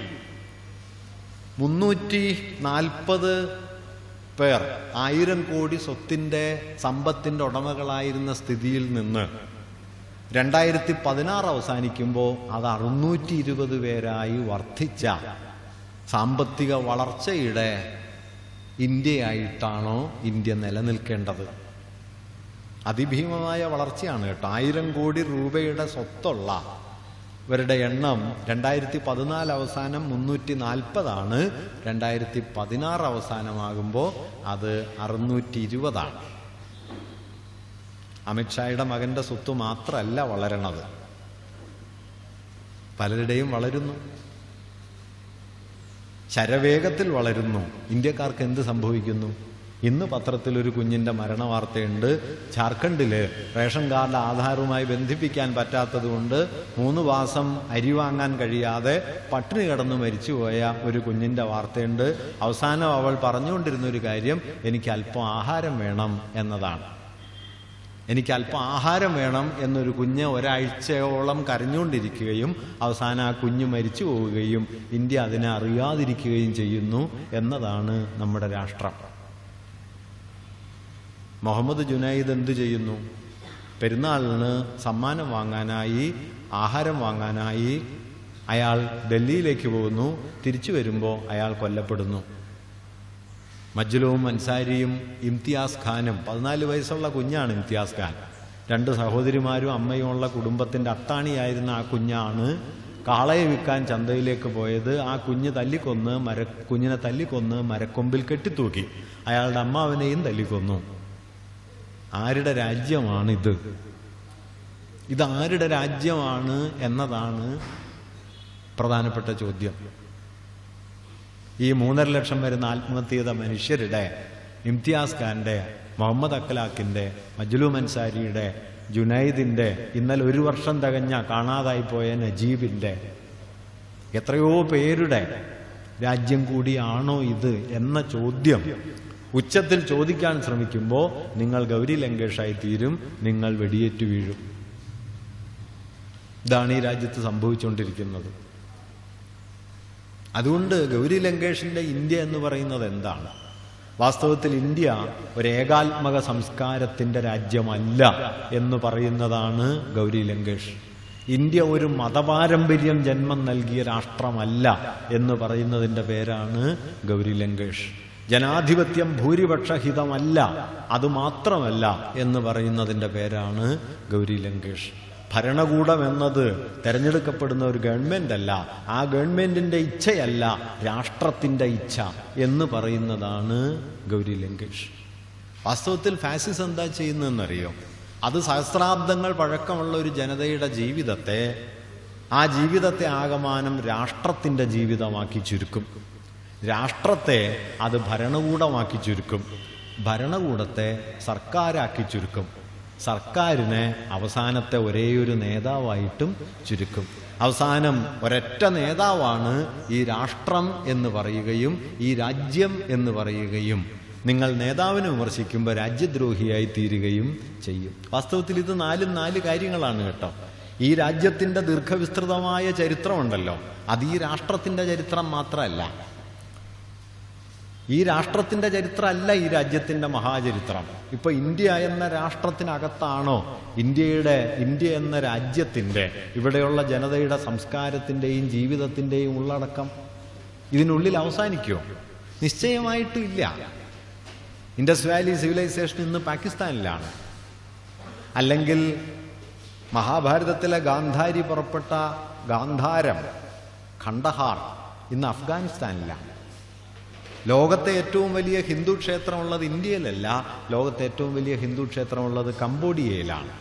340 പേർ 1000 കോടി സ്വത്തിന്റെ സമ്പത്തിന്റെ ഉടമകളായിരുന്ന സ്ഥിതിയിൽ നിന്ന് 2016 അവസാനിക്കുമ്പോൾ അത് 620 പേരായി വർദ്ധിച്ച സാമ്പത്തിക വളർച്ചയുടെ ഇന്ത്യയായിട്ടാണോ ഇന്ത്യ നിലനിൽക്കേണ്ടത്? അതിഭീമമായ വളർച്ചയാണ് കേട്ടോ. 1000 കോടി രൂപയുടെ സ്വത്തുള്ള ഇവരുടെ എണ്ണം 2014 അവസാനം 340 2016 അവസാനമാകുമ്പോൾ അത് 620. അമിത്ഷായുടെ മകന്റെ സ്വത്ത് മാത്രമല്ല വളരണത്, പലരുടെയും വളരുന്നു, ശരവേഗത്തിൽ വളരുന്നു. ഇന്ത്യക്കാർക്ക് എന്ത് സംഭവിക്കുന്നു? ഇന്ന് പത്രത്തിൽ ഒരു കുഞ്ഞിൻ്റെ മരണ വാർത്തയുണ്ട്. ജാർഖണ്ഡില് റേഷൻ കാർഡ് ആധാറുമായി ബന്ധിപ്പിക്കാൻ പറ്റാത്തത് കൊണ്ട് 3 മാസം അരി വാങ്ങാൻ കഴിയാതെ പട്ടിണി കിടന്ന് മരിച്ചുപോയ ഒരു കുഞ്ഞിൻ്റെ വാർത്തയുണ്ട്. അവസാനം അവൾ പറഞ്ഞുകൊണ്ടിരുന്ന ഒരു കാര്യം, എനിക്ക് അല്പം ആഹാരം വേണം എന്നതാണ്. എനിക്ക് അല്പം ആഹാരം വേണം എന്നൊരു കുഞ്ഞ് ഒരാഴ്ചയോളം കരഞ്ഞുകൊണ്ടിരിക്കുകയും അവസാനം ആ കുഞ്ഞ് മരിച്ചു പോവുകയും ഇന്ത്യ അതിനെ അറിയാതിരിക്കുകയും ചെയ്യുന്നു എന്നതാണ് നമ്മുടെ രാഷ്ട്രം. മുഹമ്മദ് ജുനൈദ് എന്തു ചെയ്യുന്നു? പെരുന്നാളിന് സമ്മാനം വാങ്ങാനായി, ആഹാരം വാങ്ങാനായി അയാൾ ഡൽഹിയിലേക്ക് പോകുന്നു. തിരിച്ചു വരുമ്പോൾ അയാൾ കൊല്ലപ്പെടുന്നു. മജ്ലുവും അൻസാരിയും ഇംതിയാസ് ഖാനും, 14 വയസ്സുള്ള കുഞ്ഞാണ് ഇംതിയാസ് ഖാൻ. 2 സഹോദരിമാരും അമ്മയുമുള്ള കുടുംബത്തിൻ്റെ അത്താണിയായിരുന്ന ആ കുഞ്ഞാണ് കാളയെ വിൽക്കാൻ ചന്തയിലേക്ക് പോയത്. ആ കുഞ്ഞിനെ തല്ലിക്കൊന്ന് മരക്കൊമ്പിൽ കെട്ടിത്തൂക്കി. അയാളുടെ അമ്മാവനെയും തല്ലിക്കൊന്നു. ആരുടെ രാജ്യമാണിത്? ഇതാരുടെ രാജ്യമാണ് എന്നതാണ് പ്രധാനപ്പെട്ട ചോദ്യം. ഈ 3.5 ലക്ഷം വരുന്ന ആത്മഹത്യ ചെയ്ത മനുഷ്യരുടെ, ഇംതിയാസ് ഖാന്റെ, മുഹമ്മദ് അഖ്ലാഖിന്റെ, മജ്ലൂ അൻസാരിയുടെ, ജുനൈദിന്റെ, ഇന്നലെ 1 വർഷം തികഞ്ഞ കാണാതായി പോയ നജീബിന്റെ, എത്രയോ പേരുടെ രാജ്യം കൂടിയാണോ ഇത് എന്ന ചോദ്യം ഉച്ചത്തിൽ ചോദിക്കാൻ ശ്രമിക്കുമ്പോൾ നിങ്ങൾ ഗൗരി ലങ്കേഷായി തീരും, നിങ്ങൾ വെടിയേറ്റു വീഴും. ഇതാണ് ഈ രാജ്യത്ത് സംഭവിച്ചുകൊണ്ടിരിക്കുന്നത്. അതുകൊണ്ട് ഗൗരി ലങ്കേഷിന്റെ ഇന്ത്യ എന്ന് പറയുന്നത് എന്താണ്? വാസ്തവത്തിൽ ഇന്ത്യ ഒരു ഏകാത്മക സംസ്കാരത്തിന്റെ രാജ്യമല്ല എന്ന് പറയുന്നതാണ് ഗൗരി ലങ്കേഷ്. ഇന്ത്യ ഒരു മതപാരമ്പര്യം ജന്മം നൽകിയ രാഷ്ട്രമല്ല എന്ന് പറയുന്നതിൻ്റെ പേരാണ് ഗൗരി ലങ്കേഷ്. ജനാധിപത്യം ഭൂരിപക്ഷ ഹിതമല്ല, അതുമാത്രമല്ല എന്ന് പറയുന്നതിൻ്റെ പേരാണ് ഗൗരി ലങ്കേഷ്. ഭരണകൂടം എന്നത് തെരഞ്ഞെടുക്കപ്പെടുന്ന ഒരു ഗവൺമെന്റ് അല്ല, ആ ഗവൺമെന്റിന്റെ ഇച്ഛയല്ല, രാഷ്ട്രത്തിന്റെ ഇച്ഛ എന്ന് പറയുന്നതാണ് ഗൗരി ലങ്കേഷ്. വാസ്തവത്തിൽ ഫാസിസം എന്താ ചെയ്യുന്നതെന്നറിയോ? അത് സഹസ്രാബ്ദങ്ങൾ പഴക്കമുള്ള ഒരു ജനതയുടെ ജീവിതത്തെ, ആ ജീവിതത്തെ ആകമാനം രാഷ്ട്രത്തിന്റെ ജീവിതമാക്കി ചുരുക്കും. രാഷ്ട്രത്തെ അത് ഭരണകൂടമാക്കി ചുരുക്കും. ഭരണകൂടത്തെ സർക്കാരാക്കി ചുരുക്കും. സർക്കാരിനെ അവസാനത്തെ ഒരേയൊരു നേതാവായിട്ടും ചുരുക്കും. അവസാനം ഒരൊറ്റ നേതാവാണ് ഈ രാഷ്ട്രം എന്ന് പറയുകയും ഈ രാജ്യം എന്ന് പറയുകയും നിങ്ങൾ നേതാവിനെ വിമർശിക്കുമ്പോൾ രാജ്യദ്രോഹിയായി തീരുകയും ചെയ്യും. വാസ്തവത്തിൽ ഇത് 4 കാര്യങ്ങളാണ് കേട്ടോ. ഈ രാജ്യത്തിൻ്റെ ദീർഘവിസ്തൃതമായ ചരിത്രമുണ്ടല്ലോ, അത് ഈ രാഷ്ട്രത്തിൻ്റെ ചരിത്രം മാത്രമല്ല. ഈ രാഷ്ട്രത്തിൻ്റെ ചരിത്രമല്ല ഈ രാജ്യത്തിൻ്റെ മഹാചരിത്രം. ഇപ്പൊ ഇന്ത്യ എന്ന രാഷ്ട്രത്തിനകത്താണോ ഇന്ത്യ എന്ന രാജ്യത്തിൻ്റെ, ഇവിടെയുള്ള ജനതയുടെ സംസ്കാരത്തിൻ്റെയും ജീവിതത്തിൻ്റെയും ഉള്ളടക്കം ഇതിനുള്ളിൽ അവസാനിക്കുമോ? നിശ്ചയമായിട്ടും ഇല്ല. ഇൻഡസ് വാലി സിവിലൈസേഷൻ ഇന്ന് പാകിസ്ഥാനിലാണ്, അല്ലെങ്കിൽ മഹാഭാരതത്തിലെ ഗാന്ധാരി പുറപ്പെട്ട ഗാന്ധാരം, ഖണ്ഡഹാർ ഇന്ന് അഫ്ഗാനിസ്ഥാനിലാണ്. ലോകത്തെ ഏറ്റവും വലിയ ഹിന്ദു ക്ഷേത്രമുള്ളത് ഇന്ത്യയിലല്ല, ലോകത്തെ ഏറ്റവും വലിയ ഹിന്ദു ക്ഷേത്രമുള്ളത് കംബോഡിയയിലാണ്.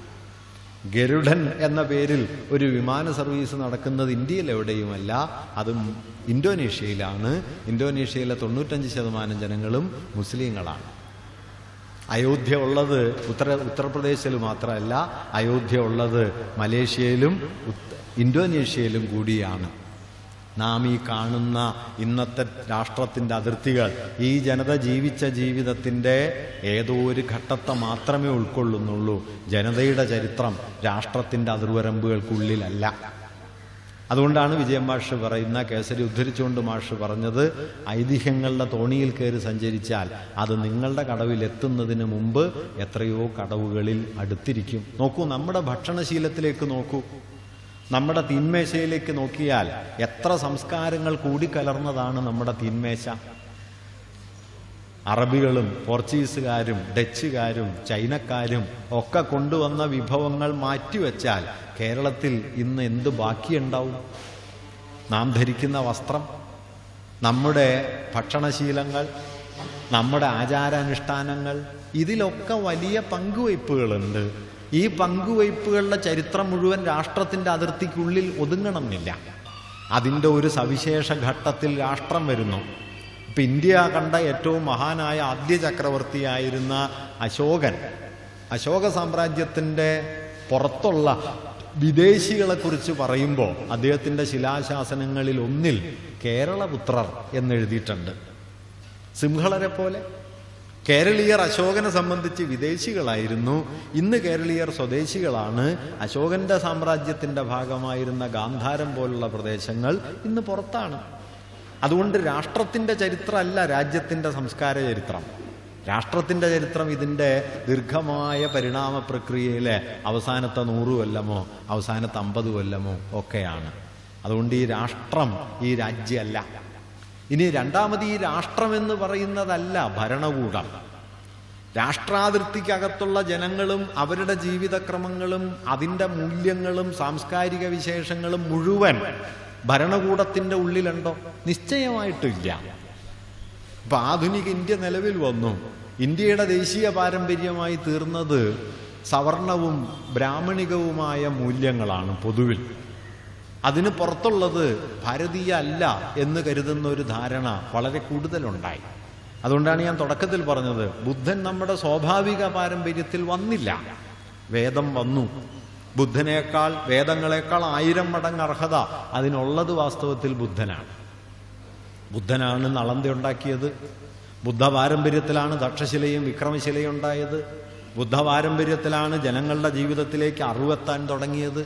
ഗരുഡൻ എന്ന പേരിൽ ഒരു വിമാന സർവീസ് നടക്കുന്നത് ഇന്ത്യയിൽ എവിടെയുമല്ല, അതും ഇന്തോനേഷ്യയിലാണ്. ഇന്തോനേഷ്യയിലെ 95% ജനങ്ങളും മുസ്ലിങ്ങളാണ്. അയോധ്യ ഉള്ളത് ഉത്തർപ്രദേശിൽ മാത്രമല്ല, അയോധ്യ ഉള്ളത് മലേഷ്യയിലും ഇന്തോനേഷ്യയിലും കൂടിയാണ്. നാം ഈ കാണുന്ന ഇന്നത്തെ രാഷ്ട്രത്തിൻ്റെ അതിർത്തികൾ ഈ ജനത ജീവിച്ച ജീവിതത്തിൻ്റെ ഏതോ ഒരു ഘട്ടത്തെ മാത്രമേ ഉൾക്കൊള്ളുന്നുള്ളൂ. ജനതയുടെ ചരിത്രം രാഷ്ട്രത്തിൻ്റെ അതിർവരമ്പുകൾക്കുള്ളിലല്ല. അതുകൊണ്ടാണ് വിജയൻ മാഷ് പറയുന്ന, കേസരി ഉദ്ധരിച്ചുകൊണ്ട് മാഷ് പറഞ്ഞത്, ഐതിഹ്യങ്ങളുടെ തോണിയിൽ കയറി സഞ്ചരിച്ചാൽ അത് നിങ്ങളുടെ കടവിലെത്തുന്നതിന് മുമ്പ് എത്രയോ കടവുകളിൽ അടുത്തിരിക്കും. നോക്കൂ, നമ്മുടെ ഭക്ഷണശീലത്തിലേക്ക് നോക്കൂ, നമ്മുടെ തീന്മേശയിലേക്ക് നോക്കിയാൽ എത്ര സംസ്കാരങ്ങൾ കൂടിക്കലർന്നതാണ് നമ്മുടെ തീന്മേശ. അറബികളും പോർച്ചുഗീസുകാരും ഡച്ചുകാരും ചൈനക്കാരും ഒക്കെ കൊണ്ടുവന്ന വിഭവങ്ങൾ മാറ്റിവെച്ചാൽ കേരളത്തിൽ ഇന്ന് എന്ത് ബാക്കിയുണ്ടാവും? നാം ധരിക്കുന്ന വസ്ത്രം, നമ്മുടെ ഭക്ഷണശീലങ്ങൾ, നമ്മുടെ ആചാരാനുഷ്ഠാനങ്ങൾ, ഇതിലൊക്കെ വലിയ പങ്കുവയ്പ്പുകളുണ്ട്. ഈ പങ്കുവയ്പ്പുകളുടെ ചരിത്രം മുഴുവൻ രാഷ്ട്രത്തിൻ്റെ അതിർത്തിക്കുള്ളിൽ ഒതുങ്ങണമെന്നില്ല. അതിൻ്റെ ഒരു സവിശേഷ ഘട്ടത്തിൽ രാഷ്ട്രം വരുന്നു. ഇപ്പം ഇന്ത്യ കണ്ട ഏറ്റവും മഹാനായ ആദ്യ ചക്രവർത്തിയായിരുന്ന അശോക സാമ്രാജ്യത്തിൻ്റെ പുറത്തുള്ള വിദേശികളെക്കുറിച്ച് പറയുമ്പോൾ അദ്ദേഹത്തിൻ്റെ ശിലാശാസനങ്ങളിൽ ഒന്നിൽ കേരളപുത്രർ എന്നെഴുതിയിട്ടുണ്ട്. സിംഹളരെ പോലെ കേരളീയർ അശോകനെ സംബന്ധിച്ച് വിദേശികളായിരുന്നു. ഇന്ന് കേരളീയർ സ്വദേശികളാണ്. അശോകന്റെ സാമ്രാജ്യത്തിൻ്റെ ഭാഗമായിരുന്ന ഗാന്ധാരം പോലുള്ള പ്രദേശങ്ങൾ ഇന്ന് പുറത്താണ്. അതുകൊണ്ട് രാഷ്ട്രത്തിൻ്റെ ചരിത്രമല്ല രാജ്യത്തിൻ്റെ സംസ്കാര ചരിത്രം. രാഷ്ട്രത്തിൻ്റെ ചരിത്രം ഇതിൻ്റെ ദീർഘമായ പരിണാമ പ്രക്രിയയിലെ അവസാനത്തെ 100 കൊല്ലമോ അവസാനത്തെ 50 കൊല്ലമോ ഒക്കെയാണ്. അതുകൊണ്ട് ഈ രാഷ്ട്രം ഈ രാജ്യമല്ല. ഇനി രണ്ടാമത്, ഈ രാഷ്ട്രമെന്ന് പറയുന്നതല്ല ഭരണകൂടം. രാഷ്ട്രാതിർത്തിക്കകത്തുള്ള ജനങ്ങളും അവരുടെ ജീവിതക്രമങ്ങളും അതിൻ്റെ മൂല്യങ്ങളും സാംസ്കാരിക വിശേഷങ്ങളും മുഴുവൻ ഭരണകൂടത്തിൻ്റെ ഉള്ളിലുണ്ടോ? നിശ്ചയമായിട്ടില്ല. ഇപ്പൊ ആധുനിക ഇന്ത്യ നിലവിൽ വന്നു. ഇന്ത്യയുടെ ദേശീയ പാരമ്പര്യമായി തീർന്നത് സവർണവും ബ്രാഹ്മണികവുമായ മൂല്യങ്ങളാണ് പൊതുവിൽ. അതിന് പുറത്തുള്ളത് ഭാരതീയ അല്ല എന്ന് കരുതുന്ന ഒരു ധാരണ വളരെ കൂടുതലുണ്ടായി. അതുകൊണ്ടാണ് ഞാൻ തുടക്കത്തിൽ പറഞ്ഞത്, ബുദ്ധൻ നമ്മുടെ സ്വാഭാവിക പാരമ്പര്യത്തിൽ വന്നില്ല. വേദം വന്നു. ബുദ്ധനേക്കാൾ വേദങ്ങളെക്കാൾ 1000 മടങ്ങ് അർഹത അതിനുള്ളത് വാസ്തവത്തിൽ ബുദ്ധനാണ്. ബുദ്ധനാണ് നളന്ദ ഉണ്ടാക്കിയത്. ബുദ്ധ പാരമ്പര്യത്തിലാണ് തക്ഷശിലയും വിക്രമശിലയും ഉണ്ടായത്. ബുദ്ധ പാരമ്പര്യത്തിലാണ് ജനങ്ങളുടെ ജീവിതത്തിലേക്ക് അറിവെത്താൻ തുടങ്ങിയത്.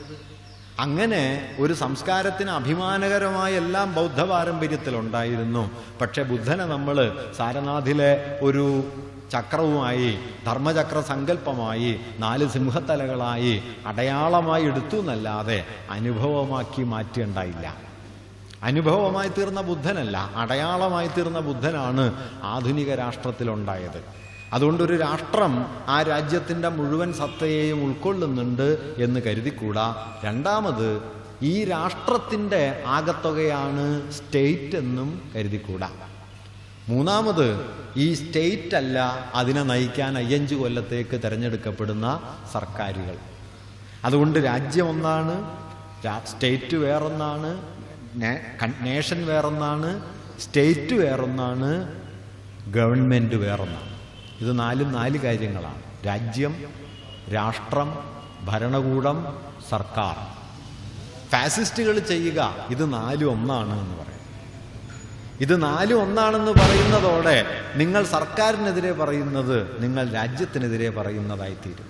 അങ്ങനെ ഒരു സംസ്കാരത്തിന് അഭിമാനകരമായ എല്ലാം ബൗദ്ധ പാരമ്പര്യത്തിലുണ്ടായിരുന്നു. പക്ഷെ ബുദ്ധനെ നമ്മൾ സാരനാഥിലെ ഒരു ചക്രവുമായി, ധർമ്മചക്ര സങ്കല്പമായി, 4 സിംഹത്തലകളായി അടയാളമായി എടുത്തു എന്നല്ലാതെ അനുഭവമാക്കി മാറ്റിയുണ്ടായില്ല. അനുഭവമായി തീർന്ന ബുദ്ധനല്ല, അടയാളമായി തീർന്ന ബുദ്ധനാണ് ആധുനിക രാഷ്ട്രത്തിലുണ്ടായത്. അതുകൊണ്ടൊരു രാഷ്ട്രം ആ രാജ്യത്തിൻ്റെ മുഴുവൻ സത്തയെയും ഉൾക്കൊള്ളുന്നുണ്ട് എന്ന് കരുതിക്കൂടാ. രണ്ടാമത്, ഈ രാഷ്ട്രത്തിൻ്റെ ആകത്തുകയാണ് സ്റ്റേറ്റ് എന്നും കരുതിക്കൂടാ. മൂന്നാമത്, ഈ സ്റ്റേറ്റ് അല്ല അതിനെ നയിക്കാൻ 5 കൊല്ലത്തേക്ക് തിരഞ്ഞെടുക്കപ്പെടുന്ന സർക്കാരുകൾ. അതുകൊണ്ട് രാജ്യം ഒന്നാണ്, സ്റ്റേറ്റ് വേറൊന്നാണ്, നേഷൻ വേറൊന്നാണ്, സ്റ്റേറ്റ് വേറൊന്നാണ്, ഗവൺമെൻറ് വേറൊന്നാണ്. ഇത് 4 കാര്യങ്ങളാണ്: രാജ്യം, രാഷ്ട്രം, ഭരണകൂടം, സർക്കാർ. ഫാസിസ്റ്റുകൾ ചെയ്യുക ഇത് 4 ഒന്നാണ് എന്ന് പറയും. ഇത് 4 ഒന്നാണെന്ന് പറയുന്നതോടെ നിങ്ങൾ സർക്കാരിനെതിരെ പറയുന്നത് നിങ്ങൾ രാജ്യത്തിനെതിരെ പറയുന്നതായിത്തീരും.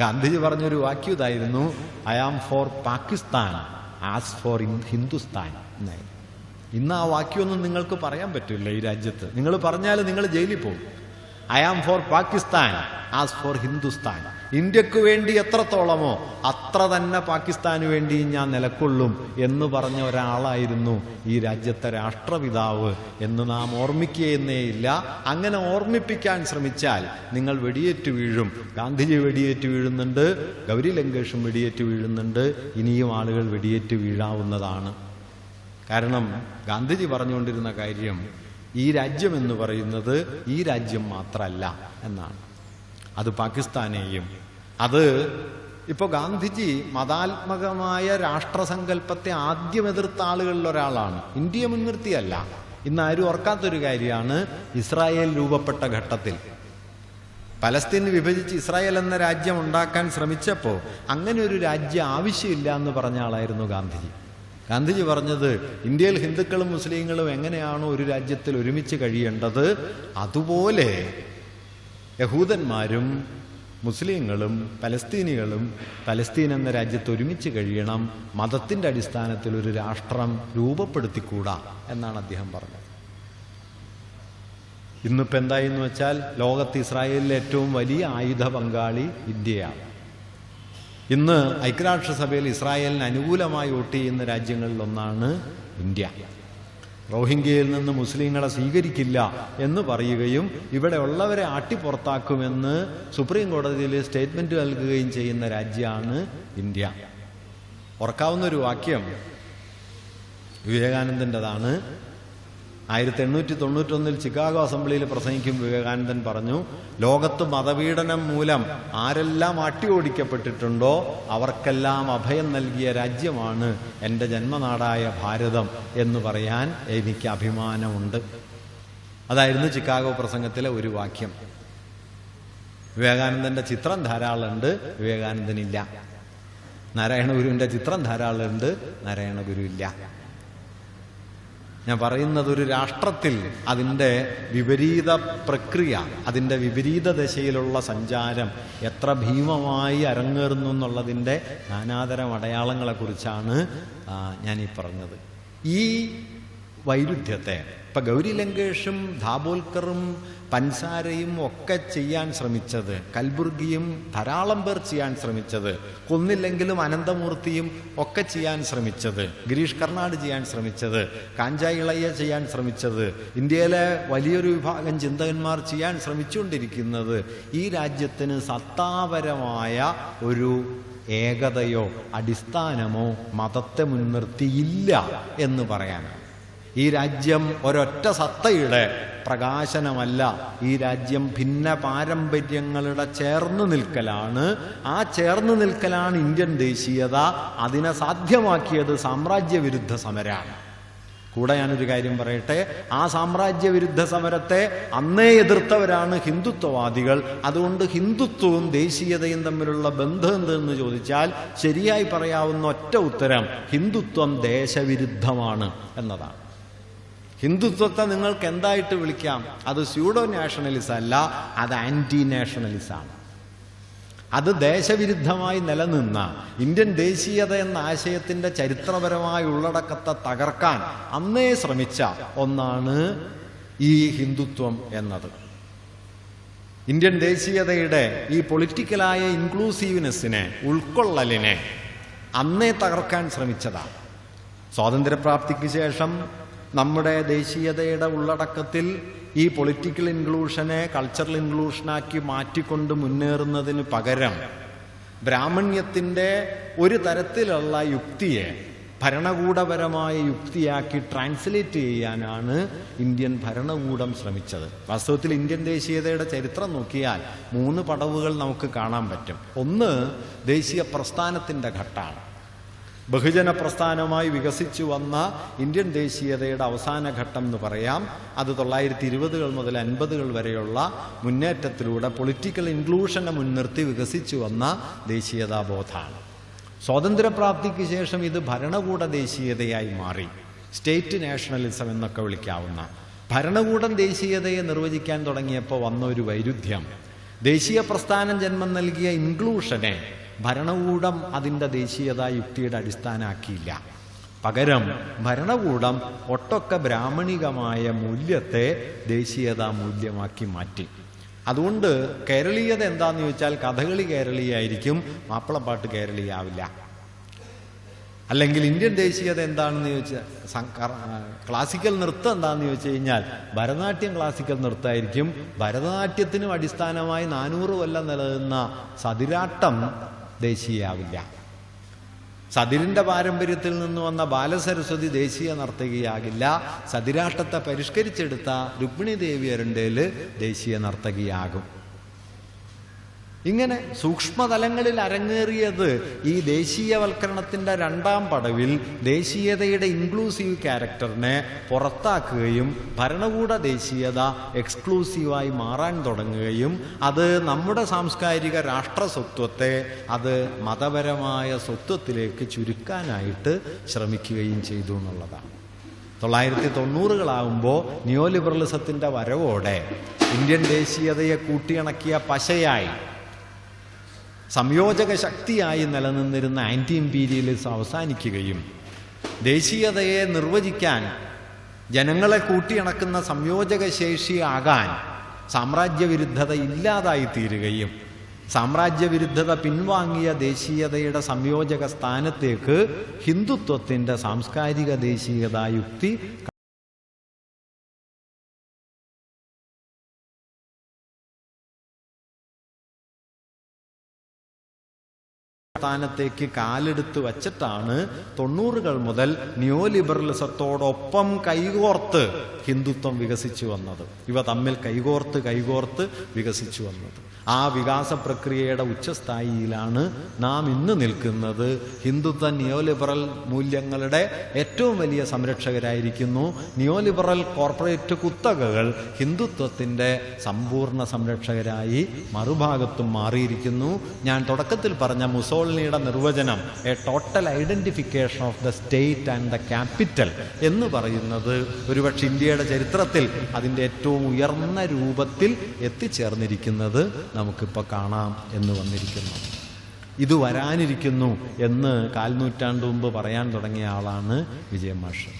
ഗാന്ധിജി പറഞ്ഞൊരു വാക്യം ഇതായിരുന്നു, I am for Pakistan as for Hindustan എന്നായിരുന്നു. ഇന്ന് ആ വാക്യമൊന്നും നിങ്ങൾക്ക് പറയാൻ പറ്റില്ല ഈ രാജ്യത്ത്. നിങ്ങൾ പറഞ്ഞാൽ നിങ്ങൾ ജയിലിൽ പോകും. I am for Pakistan as for Hindustan. ഇന്ത്യക്ക് വേണ്ടി എത്രത്തോളമോ അത്ര തന്നെ പാകിസ്ഥാന് വേണ്ടി ഞാൻ നിലക്കൊള്ളും എന്ന് പറഞ്ഞ ഒരാളായിരുന്നു ഈ രാജ്യത്തെ രാഷ്ട്രപിതാവ് എന്ന് നാം ഓർമ്മിക്കുകയെന്നേയില്ല. അങ്ങനെ ഓർമ്മിപ്പിക്കാൻ ശ്രമിച്ചാൽ നിങ്ങൾ വെടിയേറ്റ് വീഴും. ഗാന്ധിജി വെടിയേറ്റ് വീഴുന്നുണ്ട്, ഗൗരി ലങ്കേഷും വെടിയേറ്റ് വീഴുന്നുണ്ട്, ഇനിയും ആളുകൾ വെടിയേറ്റ് വീഴാവുന്നതാണ്. കാരണം ഗാന്ധിജി പറഞ്ഞുകൊണ്ടിരുന്ന കാര്യം ഈ രാജ്യം എന്ന് പറയുന്നത് ഈ രാജ്യം മാത്രമല്ല എന്നാണ്. അത് പാകിസ്ഥാനെയും, അത് ഇപ്പോൾ ഗാന്ധിജി മതാത്മകമായ രാഷ്ട്രസങ്കല്പത്തെ ആദ്യം എതിർത്ത ആളുകളിൽ ഒരാളാണ്. ഇന്ത്യയെ മുൻനിർത്തിയല്ല. ഇന്ന് ആരും ഓർക്കാത്തൊരു കാര്യമാണ്, ഇസ്രായേൽ രൂപപ്പെട്ട ഘട്ടത്തിൽ പലസ്തീൻ വിഭജിച്ച് ഇസ്രായേൽ എന്ന രാജ്യം ഉണ്ടാക്കാൻ ശ്രമിച്ചപ്പോൾ അങ്ങനെ ഒരു രാജ്യം ആവശ്യമില്ല എന്ന് പറഞ്ഞ ആളായിരുന്നു ഗാന്ധിജി. ഗാന്ധിജി പറഞ്ഞത് ഇന്ത്യയിൽ ഹിന്ദുക്കളും മുസ്ലിങ്ങളും എങ്ങനെയാണോ ഒരു രാജ്യത്തിൽ ഒരുമിച്ച് കഴിയേണ്ടത്, അതുപോലെ യഹൂദന്മാരും മുസ്ലിങ്ങളും പലസ്തീനികളും പലസ്തീൻ എന്ന രാജ്യത്ത് ഒരുമിച്ച് കഴിയണം. മതത്തിൻ്റെ അടിസ്ഥാനത്തിൽ ഒരു രാഷ്ട്രം രൂപപ്പെടുത്തിക്കൂടാ എന്നാണ് അദ്ദേഹം പറഞ്ഞത്. ഇന്നിപ്പോൾ എന്തായെന്ന് വെച്ചാൽ ലോകത്ത് ഇസ്രായേലിലെ ഏറ്റവും വലിയ ആയുധ പങ്കാളി ഇന്ത്യയാണ്. ഇന്ന് ഐക്യരാഷ്ട്രസഭയിൽ ഇസ്രായേലിന് അനുകൂലമായി വോട്ട് ചെയ്യുന്ന രാജ്യങ്ങളിലൊന്നാണ് ഇന്ത്യ. റോഹിംഗ്യയിൽ നിന്ന് മുസ്ലിങ്ങളെ സ്വീകരിക്കില്ല എന്ന് പറയുകയും ഇവിടെ ഉള്ളവരെ ആട്ടിപ്പുറത്താക്കുമെന്ന് സുപ്രീം കോടതിയിൽ സ്റ്റേറ്റ്മെന്റ് നൽകുകയും ചെയ്യുന്ന രാജ്യമാണ് ഇന്ത്യ. ഓർക്കാവുന്നൊരു വാക്യം വിവേകാനന്ദൻ്റെതാണ്. 1891 ചിക്കാഗോ അസംബ്ലിയിൽ പ്രസംഗിക്കും വിവേകാനന്ദൻ പറഞ്ഞു, ലോകത്ത് മതപീഡനം മൂലം ആരെല്ലാം അട്ടിയോടിക്കപ്പെട്ടിട്ടുണ്ടോ അവർക്കെല്ലാം അഭയം നൽകിയ രാജ്യമാണ് എൻ്റെ ജന്മനാടായ ഭാരതം എന്ന് പറയാൻ എനിക്ക് അഭിമാനമുണ്ട്. അതായിരുന്നു ചിക്കാഗോ പ്രസംഗത്തിലെ ഒരു വാക്യം. വിവേകാനന്ദൻ്റെ ചിത്രം ധാരാളമുണ്ട്, വിവേകാനന്ദനില്ല. നാരായണഗുരുവിൻ്റെ ചിത്രം ധാരാളമുണ്ട്, നാരായണഗുരു ഇല്ല. ഞാൻ പറയുന്നത് ഒരു രാഷ്ട്രത്തിൽ അതിൻ്റെ വിപരീത പ്രക്രിയ, അതിൻ്റെ വിപരീത ദശയിലുള്ള സഞ്ചാരം എത്ര ഭീമമായി അരങ്ങേറുന്നു എന്നുള്ളതിൻ്റെ നാനാതരം അടയാളങ്ങളെക്കുറിച്ചാണ് ഞാനീ പറഞ്ഞത്. ഈ വൈരുദ്ധ്യത്തെ ഇപ്പം ഗൗരി ലങ്കേഷും ധാബോൽക്കറും പൻസാരയും ഒക്കെ ചെയ്യാൻ ശ്രമിച്ചത്, കൽബുർഗിയും ധാരാളം പേർ ചെയ്യാൻ ശ്രമിച്ചത്, കൊന്നില്ലെങ്കിലും അനന്തമൂർത്തിയും ഒക്കെ ചെയ്യാൻ ശ്രമിച്ചത്, ഗിരീഷ് കർണാട് ചെയ്യാൻ ശ്രമിച്ചത്, കാഞ്ചായി ഇളയ്യ ചെയ്യാൻ ശ്രമിച്ചത്, ഇന്ത്യയിലെ വലിയൊരു വിഭാഗം ചിന്തകന്മാർ ചെയ്യാൻ ശ്രമിച്ചുകൊണ്ടിരിക്കുന്നത് ഈ രാജ്യത്തിന് സത്താപരമായ ഒരു ഏകതയോ അടിസ്ഥാനമോ മതത്തെ മുൻനിർത്തിയില്ല എന്ന് പറയാനാണ്. ഈ രാജ്യം ഒരൊറ്റ സത്തയുടെ പ്രകാശനമല്ല, ഈ രാജ്യം ഭിന്ന പാരമ്പര്യങ്ങളുടെ ചേർന്ന് നിൽക്കലാണ്. ആ ചേർന്ന് നിൽക്കലാണ് ഇന്ത്യൻ ദേശീയത. അതിനെ സാധ്യമാക്കിയത് സാമ്രാജ്യവിരുദ്ധ സമരമാണ്. കൂടെ ഞാനൊരു കാര്യം പറയട്ടെ, ആ സാമ്രാജ്യവിരുദ്ധ സമരത്തെ അന്നേ എതിർത്തവരാണ് ഹിന്ദുത്വവാദികൾ. അതുകൊണ്ട് ഹിന്ദുത്വവും ദേശീയതയും തമ്മിലുള്ള ബന്ധം എന്തെന്ന് ചോദിച്ചാൽ ശരിയായി പറയാവുന്ന ഒറ്റ ഉത്തരം ഹിന്ദുത്വം ദേശവിരുദ്ധമാണ് എന്നതാണ്. ഹിന്ദുത്വത്തെ നിങ്ങൾക്ക് എന്തായിട്ട് വിളിക്കാം? അത് സ്യൂഡോ നാഷണലിസം അല്ല, അത് ആന്റി നാഷണലിസമാണ്. അത് ദേശവിരുദ്ധമായി നിലനിന്ന ഇന്ത്യൻ ദേശീയത എന്ന ആശയത്തിൻ്റെ ചരിത്രപരമായ ഉള്ളടക്കത്തെ തകർക്കാൻ അന്നേ ശ്രമിച്ച ഒന്നാണ് ഈ ഹിന്ദുത്വം എന്നത്. ഇന്ത്യൻ ദേശീയതയുടെ ഈ പൊളിറ്റിക്കലായ ഇൻക്ലൂസീവ്നെസ്സിനെ, ഉൾക്കൊള്ളലിനെ അന്നേ തകർക്കാൻ ശ്രമിച്ചതാണ്. സ്വാതന്ത്ര്യപ്രാപ്തിക്ക് ശേഷം നമ്മുടെ ദേശീയതയുടെ ഉള്ളടക്കത്തിൽ ഈ പൊളിറ്റിക്കൽ ഇൻക്ലൂഷനെ കൾച്ചറൽ ഇൻക്ലൂഷനാക്കി മാറ്റിക്കൊണ്ട് മുന്നേറുന്നതിന് പകരം ബ്രാഹ്മണ്യത്തിൻ്റെ ഒരു തരത്തിലുള്ള യുക്തിയെ ഭരണകൂടപരമായ യുക്തിയാക്കി ട്രാൻസ്ലേറ്റ് ചെയ്യാനാണ് ഇന്ത്യൻ ഭരണകൂടം ശ്രമിച്ചത്. വാസ്തവത്തിൽ ഇന്ത്യൻ ദേശീയതയുടെ ചരിത്രം നോക്കിയാൽ 3 പടവുകൾ നമുക്ക് കാണാൻ പറ്റും. ഒന്ന്, ദേശീയ പ്രസ്ഥാനത്തിൻ്റെ ഘട്ടമാണ്. ബഹുജന പ്രസ്ഥാനമായി വികസിച്ചു വന്ന ഇന്ത്യൻ ദേശീയതയുടെ അവസാന ഘട്ടം എന്ന് പറയാം. അത് 1920 മുതൽ 50 വരെയുള്ള മുന്നേറ്റത്തിലൂടെ പൊളിറ്റിക്കൽ ഇൻക്ലൂഷനെ മുൻനിർത്തി വികസിച്ചു വന്ന ദേശീയതാബോധമാണ്. സ്വാതന്ത്ര്യപ്രാപ്തിക്ക് ശേഷം ഇത് ഭരണകൂട ദേശീയതയായി മാറി. സ്റ്റേറ്റ് നാഷണലിസം എന്നൊക്കെ വിളിക്കാവുന്ന ഭരണകൂടം ദേശീയതയെ നിർവചിക്കാൻ തുടങ്ങിയപ്പോൾ വന്ന ഒരു വൈരുദ്ധ്യം, ദേശീയ പ്രസ്ഥാനം ജന്മം നൽകിയ ഇൻക്ലൂഷനെ ഭരണകൂടം അതിൻ്റെ ദേശീയതാ യുക്തിയുടെ അടിസ്ഥാനമാക്കിയില്ല. പകരം ഭരണകൂടം ഒട്ടൊക്കെ ബ്രാഹ്മണികമായ മൂല്യത്തെ ദേശീയതാ മൂല്യമാക്കി മാറ്റി. അതുകൊണ്ട് കേരളീയത എന്താന്ന് ചോദിച്ചാൽ കഥകളി കേരളീയായിരിക്കും, മാപ്പിളപ്പാട്ട് കേരളീയാവില്ല. അല്ലെങ്കിൽ ഇന്ത്യൻ ദേശീയത എന്താണെന്ന് ചോദിച്ചാൽ ക്ലാസിക്കൽ നൃത്തം എന്താണെന്ന് ചോദിച്ചു കഴിഞ്ഞാൽ ഭരതനാട്യം ക്ലാസിക്കൽ നൃത്തമായിരിക്കും. ഭരതനാട്യത്തിനും അടിസ്ഥാനമായി 400 കൊല്ലം നിലനിന്ന സതിരാട്ടം ദേശീയാവില്ല. സതിരിൻ്റെ പാരമ്പര്യത്തിൽ നിന്ന് വന്ന ബാലസരസ്വതി ദേശീയ നർത്തകിയാകില്ല. സതിരാട്ടത്തെ പരിഷ്കരിച്ചെടുത്ത രുക്മിണി ദേവി അരണ്ടേൽ ദേശീയ നർത്തകിയാകും. ഇങ്ങനെ സൂക്ഷ്മതലങ്ങളിൽ അരങ്ങേറിയത് ഈ ദേശീയവൽക്കരണത്തിൻ്റെ 2ാം പടവിൽ ദേശീയതയുടെ ഇൻക്ലൂസീവ് ക്യാരക്ടറിനെ പുറത്താക്കുകയും ഭരണകൂട ദേശീയത എക്സ്ക്ലൂസീവായി മാറാൻ തുടങ്ങുകയും അത് നമ്മുടെ സാംസ്കാരിക രാഷ്ട്രസ്വത്വത്തെ അത് മതപരമായ സ്വത്വത്തിലേക്ക് ചുരുക്കാനായിട്ട് ശ്രമിക്കുകയും ചെയ്തു എന്നുള്ളതാണ്. 1990കളാകുമ്പോൾ നിയോ ലിബറലിസത്തിൻ്റെ വരവോടെ ഇന്ത്യൻ ദേശീയതയെ കൂട്ടിയിണക്കിയ പശയായി സംയോജക ശക്തിയായി നിലനിന്നിരുന്ന ആൻറ്റി ഇമ്പീരിയലിസം അവസാനിക്കുകയും ദേശീയതയെ നിർവചിക്കാൻ ജനങ്ങളെ കൂട്ടിയിണക്കുന്ന സംയോജക ശേഷിയാകാൻ സാമ്രാജ്യവിരുദ്ധത ഇല്ലാതായി തീരുകയും സാമ്രാജ്യവിരുദ്ധത പിൻവാങ്ങിയ ദേശീയതയുടെ സംയോജക സ്ഥാനത്തേക്ക് ഹിന്ദുത്വത്തിൻ്റെ സാംസ്കാരിക ദേശീയതാ യുക്തി സ്ഥാനത്തേക്ക് കാലെടുത്ത് വച്ചിട്ടാണ് 90കൾ മുതൽ നിയോ ലിബറലിസത്തോടൊപ്പം കൈകോർത്ത് ഹിന്ദുത്വം വികസിച്ചു വന്നത്. ഇവ തമ്മിൽ കൈകോർത്ത് വികസിച്ചു വന്നത്. ആ വികാസ പ്രക്രിയയുടെ ഉച്ചസ്ഥായിയിലാണ് നാം ഇന്ന് നിൽക്കുന്നത്. ഹിന്ദുത്വ നിയോ ലിബറൽ മൂല്യങ്ങളുടെ ഏറ്റവും വലിയ സംരക്ഷകരായിരിക്കുന്നു. നിയോ ലിബറൽ കോർപ്പറേറ്റ് കുത്തകകൾ ഹിന്ദുത്വത്തിൻ്റെ സമ്പൂർണ്ണ സംരക്ഷകരായി മറുഭാഗത്തും മാറിയിരിക്കുന്നു. ഞാൻ തുടക്കത്തിൽ പറഞ്ഞ മുസോളിനിയുടെ നിർവചനം A total identification of the state and the capital എന്ന് പറയുന്നത് ഒരുപക്ഷെ ഇന്ത്യയുടെ ചരിത്രത്തിൽ അതിൻ്റെ ഏറ്റവും ഉയർന്ന രൂപത്തിൽ എത്തിച്ചേർന്നിരിക്കുന്നത് നമുക്കിപ്പോൾ കാണാം എന്ന് വന്നിരിക്കുന്നു. ഇത് വരാനിരിക്കുന്നു എന്ന് 4 നൂറ്റാണ്ട് മുമ്പ് പറയാൻ തുടങ്ങിയ ആളാണ് വിജയൻ മാഷ്.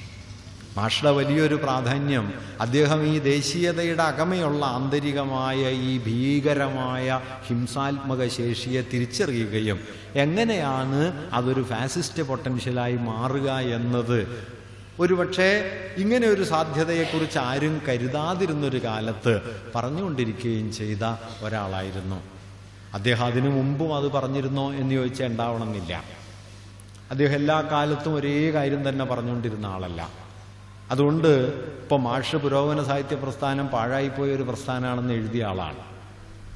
മാഷുടെ വലിയൊരു പ്രാധാന്യം അദ്ദേഹം ഈ ദേശീയതയുടെ അകമയുള്ള ആന്തരികമായ ഈ ഭീകരമായ ഹിംസാത്മക ശേഷിയെ തിരിച്ചറിയുകയും എങ്ങനെയാണ് അതൊരു ഫാസിസ്റ്റ് പൊട്ടൻഷ്യലായി മാറുക എന്നത് ഒരുപക്ഷെ ഇങ്ങനെ ഒരു സാധ്യതയെക്കുറിച്ച് ആരും കരുതാതിരുന്നൊരു കാലത്ത് പറഞ്ഞുകൊണ്ടിരിക്കുകയും ചെയ്ത ഒരാളായിരുന്നു അദ്ദേഹം. അതിനു മുമ്പും അത് പറഞ്ഞിരുന്നോ എന്ന് ചോദിച്ചാൽ ഉണ്ടാവണമെന്നില്ല. അദ്ദേഹം എല്ലാ കാലത്തും ഒരേ കാര്യം തന്നെ പറഞ്ഞുകൊണ്ടിരുന്ന ആളല്ല. അതുകൊണ്ട് ഇപ്പോൾ മാഷ് പുരോഗമന സാഹിത്യ പ്രസ്ഥാനം പാഴായിപ്പോയ ഒരു പ്രസ്ഥാനമാണെന്ന് എഴുതിയ ആളാണ്.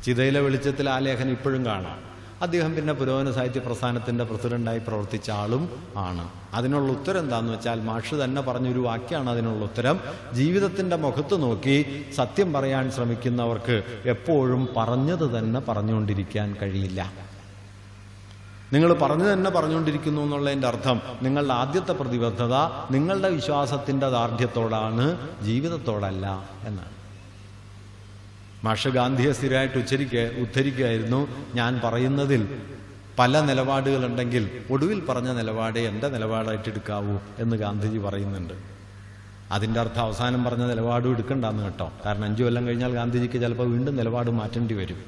ചിതയിലെ വെളിച്ചത്തിൽ ആ ലേഖനം ഇപ്പോഴും കാണാം. അദ്ദേഹം പിന്നെ പുരോഗമന സാഹിത്യ പ്രസ്ഥാനത്തിൻ്റെ പ്രസിഡൻ്റായി പ്രവർത്തിച്ച ആളും ആണ്. അതിനുള്ള ഉത്തരം എന്താണെന്ന് വെച്ചാൽ മാഷ് തന്നെ പറഞ്ഞൊരു വാക്യമാണ് അതിനുള്ള ഉത്തരം. ജീവിതത്തിൻ്റെ മുഖത്ത് നോക്കി സത്യം പറയാൻ ശ്രമിക്കുന്നവർക്ക് എപ്പോഴും പറഞ്ഞത് തന്നെ പറഞ്ഞുകൊണ്ടിരിക്കാൻ കഴിയില്ല. നിങ്ങൾ പറഞ്ഞു തന്നെ പറഞ്ഞുകൊണ്ടിരിക്കുന്നു എന്നുള്ളതിൻ്റെ അർത്ഥം നിങ്ങളുടെ ആദ്യത്തെ പ്രതിബദ്ധത നിങ്ങളുടെ വിശ്വാസത്തിൻ്റെ ദാർഢ്യത്തോടാണ്, ജീവിതത്തോടല്ല എന്നാണ്. മാഷ് ഗാന്ധിയെ സ്ഥിരമായിട്ട് ഉദ്ധരിക്കുകയായിരുന്നു. ഞാൻ പറയുന്നതിൽ പല നിലപാടുകളുണ്ടെങ്കിൽ ഒടുവിൽ പറഞ്ഞ നിലപാടേ എൻ്റെ നിലപാടായിട്ട് എടുക്കാവൂ എന്ന് ഗാന്ധിജി പറയുന്നുണ്ട്. അതിൻ്റെ അർത്ഥം അവസാനം പറഞ്ഞ നിലപാടും എടുക്കണ്ടെന്ന് കേട്ടോ. കാരണം 5 കൊല്ലം കഴിഞ്ഞാൽ ഗാന്ധിജിക്ക് ചിലപ്പോൾ വീണ്ടും നിലപാട് മാറ്റേണ്ടി വരും.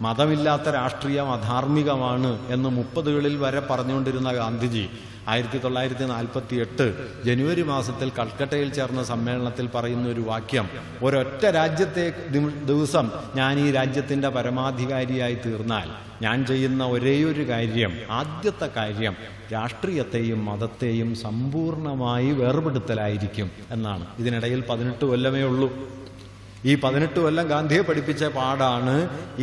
മതമില്ലാത്ത രാഷ്ട്രീയം അധാർമികമാണ് എന്ന് 30കളിൽ വരെ പറഞ്ഞുകൊണ്ടിരുന്ന ഗാന്ധിജി 1948 ജനുവരി മാസത്തിൽ കൽക്കട്ടയിൽ ചേർന്ന സമ്മേളനത്തിൽ പറയുന്ന ഒരു വാക്യം, ഒരൊറ്റ രാജ്യത്തെ ദിവസം ഞാൻ ഈ രാജ്യത്തിൻ്റെ പരമാധികാരിയായി തീർന്നാൽ ഞാൻ ചെയ്യുന്ന ഒരേയൊരു കാര്യം, ആദ്യത്തെ കാര്യം രാഷ്ട്രീയത്തെയും മതത്തെയും സമ്പൂർണമായി വേർപെടുത്തലായിരിക്കും എന്നാണ്. ഇതിനിടയിൽ 18 കൊല്ലമേ ഉള്ളൂ. ഈ 18 കൊല്ലം ഗാന്ധിയെ പഠിപ്പിച്ച പാടാണ്